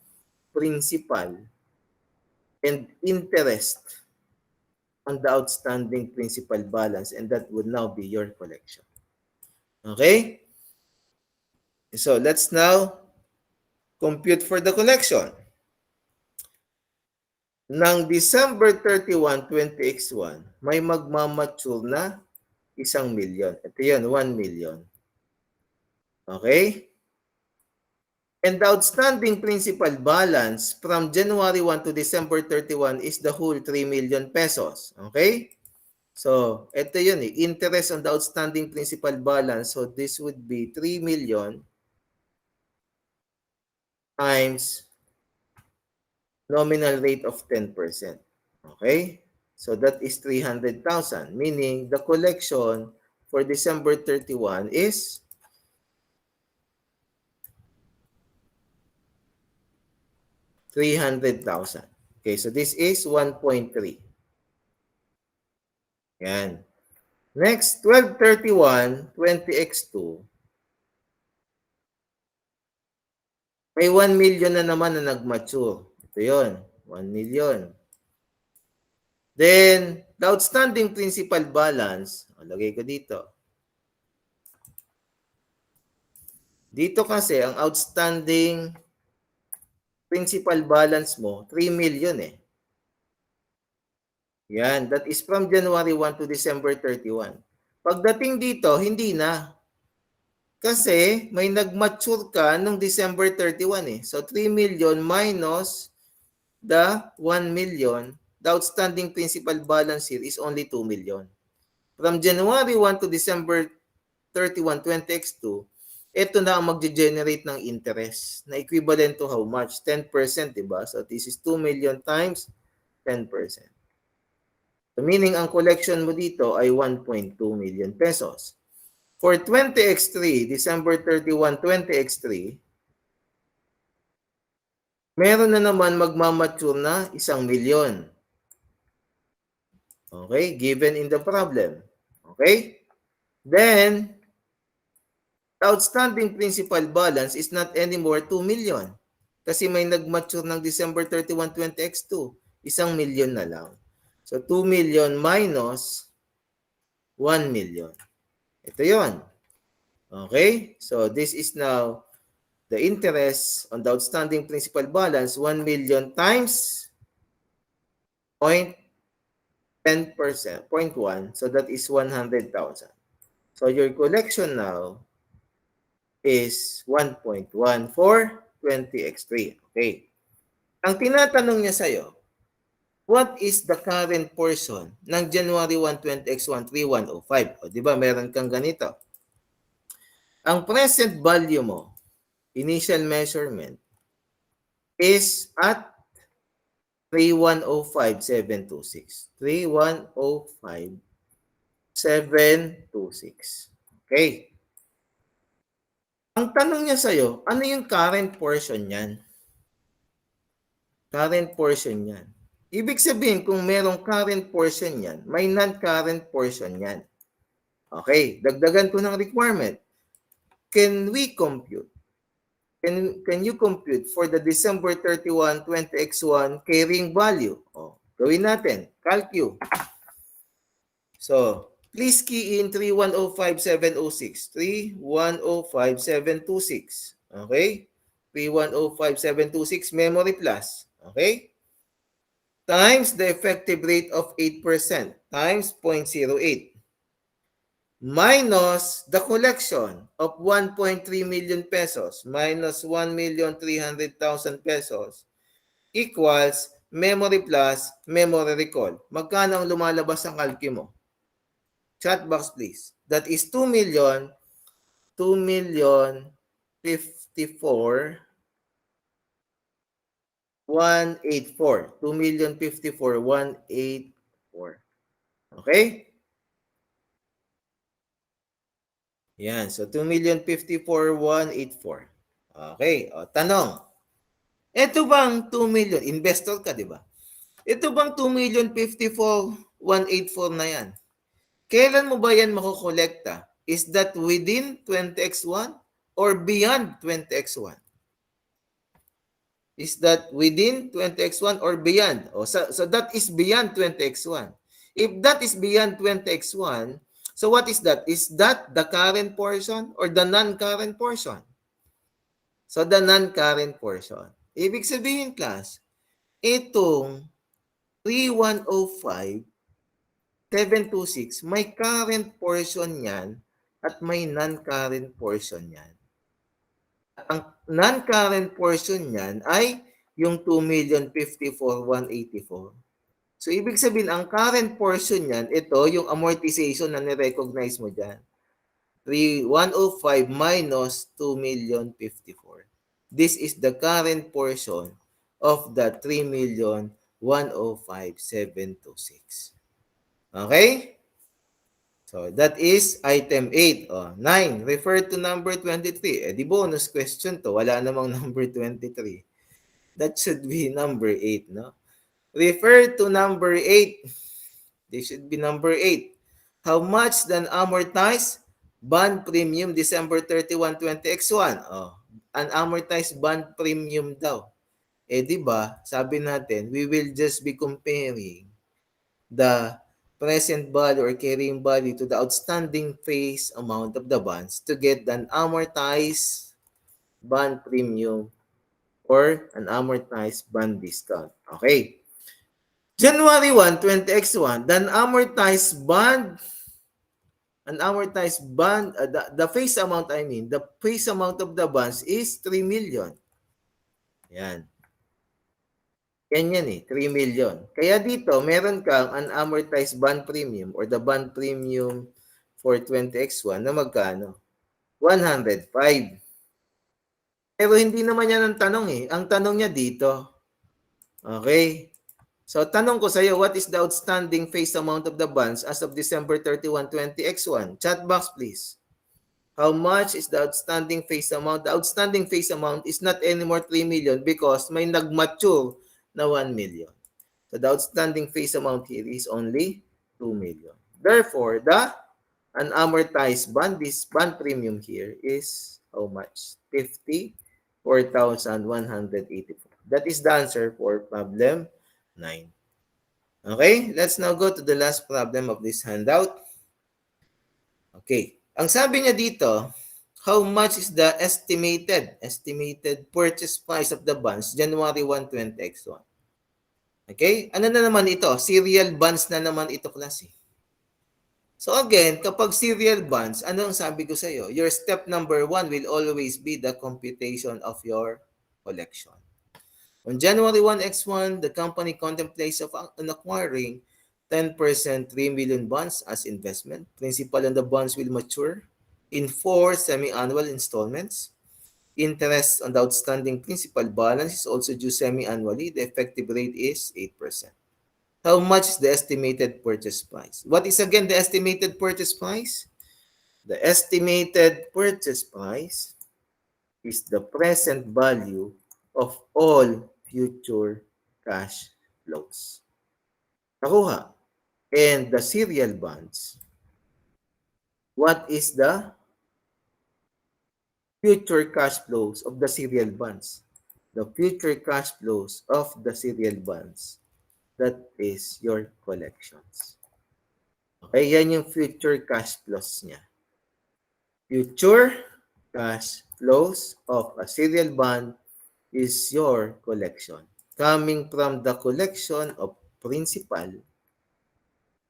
principal and interest on the outstanding principal balance, and that would now be your collection. Okay? So let's now compute for the collection. Nang December 31, 20X1, may magmamature na 1 million. Ito yun, 1 million. Okay? And the outstanding principal balance from January 1 to December 31 is the whole 3 million pesos. Okay? So, ito yun eh. Interest on the outstanding principal balance. So, this would be 3 million times nominal rate of 10%. Okay? So, that is 300,000. Meaning, the collection for December 31 is 300,000. Okay, so this is 1.3. Yan. Next, 1231, 20x2. May 1 million na naman na nag-mature. Ito yun, 1 million. Then, the outstanding principal balance, lagay ko dito. Dito kasi, ang outstanding principal balance mo, 3 million eh. Yan, that is from January 1 to December 31. Pagdating dito, hindi na. Kasi may nag-mature ka nung December 31 eh. So 3 million minus the 1 million, the outstanding principal balance here is only 2 million. From January 1 to December 31, 20x2, ito na ang mag-generate ng interest na equivalent to how much? 10%, diba? So this is 2 million times 10%. So meaning ang collection mo dito ay 1.2 million pesos. For 20x3, December 31, 20x3, meron na naman magmamature na 1 milyon. Okay? Given in the problem. Okay? Then, the outstanding principal balance is not anymore 2 million. Kasi may nagmature ng December 31, 20x2. 1 milyon na lang. So, 2 million minus 1 million. Ito yon. Okay? So, this is now the interest on the outstanding principal balance, 1 million times 0.10%, 0.1. So, that is 100,000. So, your collection now is 1.1 for 20x3. Okay. Ang tinatanong niya sa'yo, what is the current portion ng January 1, 20x1, 3105? O, di ba, meron kang ganito. Ang present value mo, initial measurement, is at 3105726. 3105726. Okay. Ang tanong niya sa'yo, ano yung current portion niyan? Current portion niyan. Ibig sabihin, kung merong current portion yan, may non-current portion yan. Okay, dagdagan ko ng requirement. Can we compute? Can you compute for the December 31, 20x1 carrying value? O, gawin natin. Calcu. So, please key in 3105706. 3105726. Okay? 3105726 memory plus. Okay? Times the effective rate of 8% times 0.08 minus the collection of 1.3 million pesos minus 1,300,000 pesos equals memory plus memory recall. Magkano ang lumalabas ang calcu mo? Chat box please. That is 2 million 54 184. 2,054,184. Okay? Yan. So, 2,054,184. Okay. O, tanong. Ito bang 2 million? Investor ka, di ba? Ito bang 2,054,184 na yan? Kailan mo ba yan makukolekta? Is that within 20x1 or beyond 20x1? Is that within 20x1 or beyond? Oh, so that is beyond 20x1. If that is beyond 20x1, so what is that? Is that the current portion or the non-current portion? So the non-current portion. Ibig sabihin, class, itong 3,105,726, may current portion yan at may non-current portion yan. Ang non-current portion niyan ay yung 2,054,184. So, ibig sabihin, ang current portion niyan, ito, yung amortization na ni-recognize mo dyan. 3,105 minus 2,054. This is the current portion of the 3,105,726. Okay? So, that is item 8. 9. Refer to number 23. Di bonus question to. Wala namang number 23. That should be number 8, no? Refer to number 8. This should be number 8. How much than amortized bond premium December 31, 20X1? Unamortized bond premium daw. Di ba, sabi natin, we will just be comparing the present value or carrying value to the outstanding face amount of the bonds to get an amortized bond premium or an amortized bond discount. Okay. January 1, 20X1, the amortized bond, the face amount, the face amount of the bonds is 3 million. Yan. Yan 3 million. Kaya dito, meron kang unamortized bond premium or the bond premium for 20X1 na magkano? 105. Pero hindi naman yan ang tanong eh. Ang tanong niya dito. Okay? So, tanong ko sa iyo, what is the outstanding face amount of the bonds as of December 31, 20X1? Chat box, please. How much is the outstanding face amount? The outstanding face amount is not anymore 3 million because may nag-mature na 1 million. So, the outstanding face amount here is only 2 million. Therefore, the unamortized bond, this bond premium here is how much? 54,184. That is the answer for problem 9. Okay, let's now go to the last problem of this handout. Okay, ang sabi niya dito, how much is the estimated purchase price of the bonds January 1, 20X1? Okay, ano na naman ito? Serial bonds na naman ito, klase. So again, kapag serial bonds, ano ang sabi ko sa iyo? Your step number 1 will always be the computation of your collection. On January 1, X1, the company contemplates of acquiring 10% 3 million bonds as investment. Principal on the bonds will mature in 4 semi-annual installments. Interest on the outstanding principal balance is also due semi-annually. The effective rate is 8%. How much is the estimated purchase price? What is again the estimated purchase price? The estimated purchase price is the present value of all future cash flows. Nakuha. And the serial bonds, what is the future cash flows of the serial bonds? The future cash flows of the serial bonds, that is your collections. Okay, yan yung future cash flows niya. Future cash flows of a serial bond is your collection, coming from the collection of principal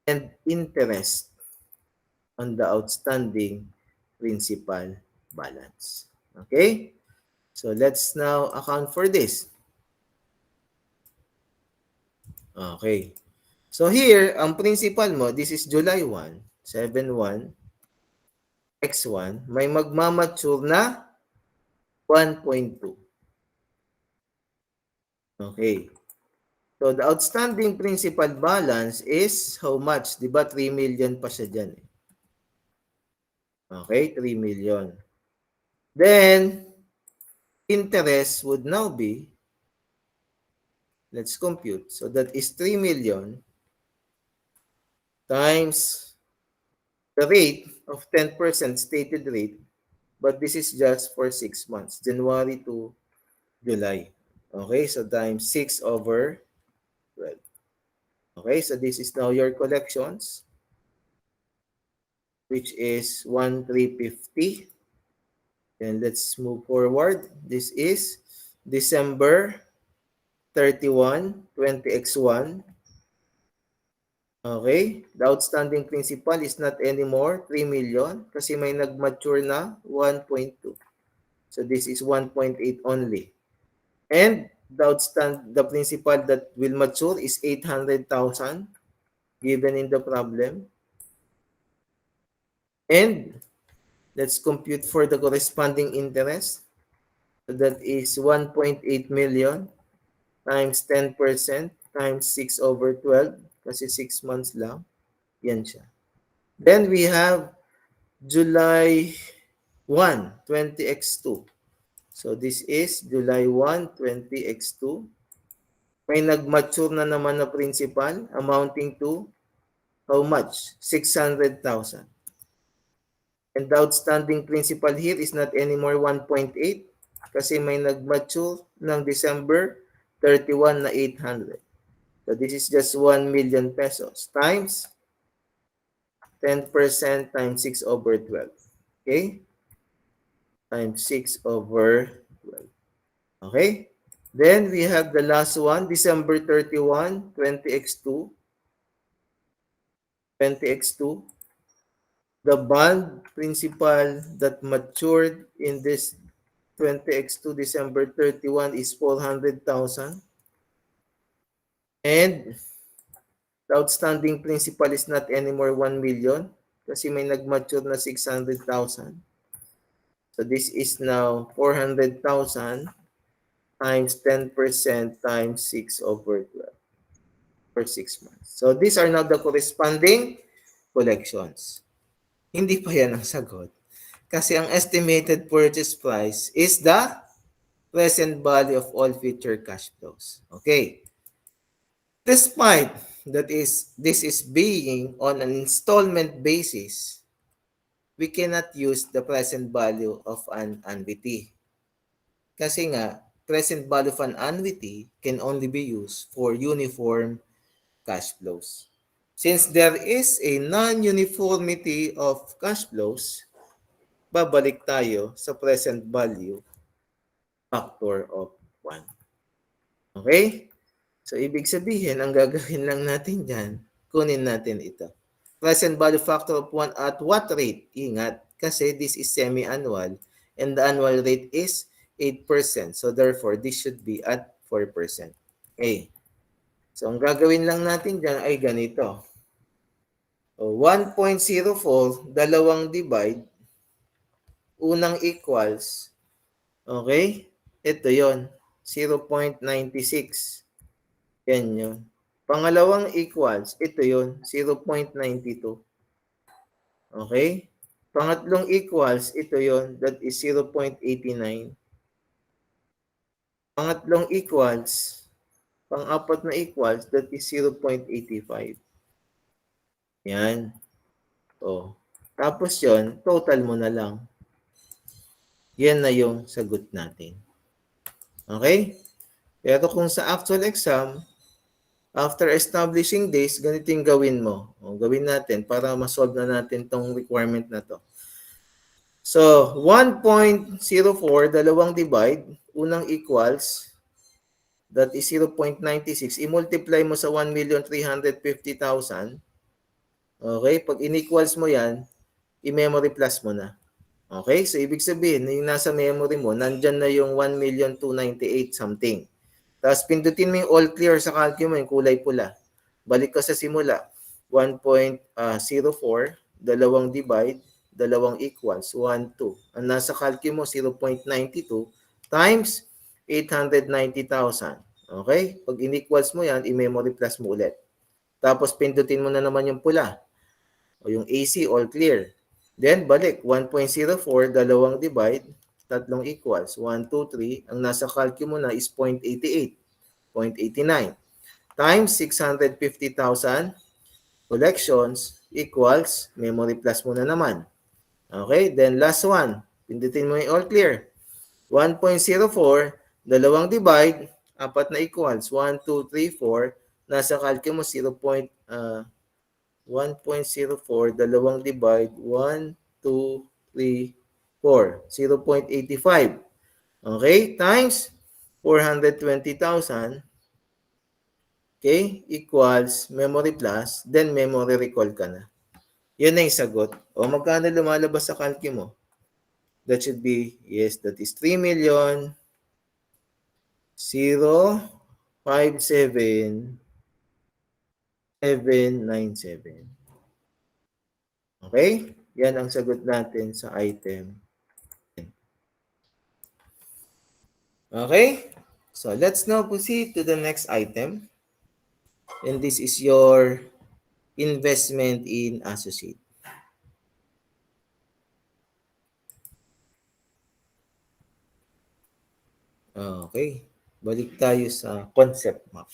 and interest on the outstanding principal balance. Okay? So let's now account for this. Okay. So here, ang principal mo, this is July 1, 7-1, X1, may magmamature na 1.2. Okay. So, the outstanding principal balance is how much? Diba 3 million pa siya dyan. Okay, 3 million. Then, interest would now be, let's compute. So, that is 3 million times the rate of 10% stated rate, but this is just for 6 months, January to July. Okay, so times 6 over 12. Okay, so this is now your collections, which is 1,350. And let's move forward. This is December 31, 20X1. Okay, the outstanding principal is not anymore 3 million kasi may nag-mature na 1.2. So this is 1.8 only. And the principal that will mature is 800,000 given in the problem. And let's compute for the corresponding interest. So that is 1.8 million times 10% times 6 over 12 kasi 6 months lang. Yan siya. Then we have July 1, 20x2. So this is July 1, 20x2. May nag-mature na naman na principal amounting to how much? 600,000. And the outstanding principal here is not anymore 1.8 kasi may nag-mature ng December 31 na 800. So this is just 1 million pesos times 10% times 6 over 12. Okay? Times 6 over 12. Okay? Then we have the last one, December 31, 20x2. 20x2. The bond principal that matured in this 20x2 December 31 is 400,000. And the outstanding principal is not anymore 1 million kasi may nag-mature na 600,000. So this is now 400,000 times 10% times 6 over 12 for 6 months. So these are now the corresponding collections. Hindi pa yan ang sagot. Kasi ang estimated purchase price is the present value of all future cash flows. Okay. Despite this is being on an installment basis, we cannot use the present value of an annuity. Kasi nga, present value of an annuity can only be used for uniform cash flows. Since there is a non-uniformity of cash flows, babalik tayo sa present value factor of 1. Okay? So, ibig sabihin, ang gagawin lang natin dyan, kunin natin ito. Present value factor of 1 at what rate? Ingat, kasi this is semi-annual and the annual rate is 8%. So, therefore, this should be at 4%. Okay. So, ang gagawin lang natin dyan ay ganito. 1.04, dalawang divide, unang equals, okay? Ito yon 0.96. Yan yun. Pangalawang equals, ito yon 0.92. Okay? Pangatlong equals, ito yon that is 0.89. Pangatlong equals, pang-apat na equals, that is 0.85. Yan. O. Tapos yon total mo na lang. Yan na yung sagot natin. Okay? Pero kung sa actual exam, after establishing this, ganito yung gawin mo. O, gawin natin para ma-solve na natin tong requirement na to. So, 1.04, dalawang divide, unang equals, that is 0.96. I-multiply mo sa 1,350,000. Okay? Pag in-equals mo yan, i-memory plus mo na. Okay? So, ibig sabihin, yung nasa memory mo, nandyan na yung 1,298 something. Tapos, pindutin mo yung all clear sa calculus mo, yung kulay pula. Balik ka sa simula. 1.04, dalawang divide, dalawang equals, 1, 2. Ang nasa calculus mo, 0.92 times 890,000. Okay? Pag in-equals mo yan, i-memory plus mo ulit. Tapos, pindutin mo na naman yung pula. O yung AC, all clear. Then, balik. 1.04, dalawang divide, tatlong equals. 1, 2, 3. Ang nasa calculus mo na is 0.88. 0.89. Times 650,000 collections equals, memory plus mo na naman. Okay? Then, last one. Pindutin mo yung all clear. 1.04, dalawang divide, apat na equals. 1, 2, 3, 4. Nasa calculus mo 1.04, dalawang divide, 1, 2, 3, 4. 0.85. Okay? Times 420,000. Okay? Equals memory plus, then memory recall ka na. Yan na yung sagot. O magkano lumalabas sa calculus mo? That should be, yes, that is 3,057,797. Okay? Yan ang sagot natin sa item. Okay? So let's now proceed to the next item. And this is your investment in associate. Okay. Balik tayo sa concept map.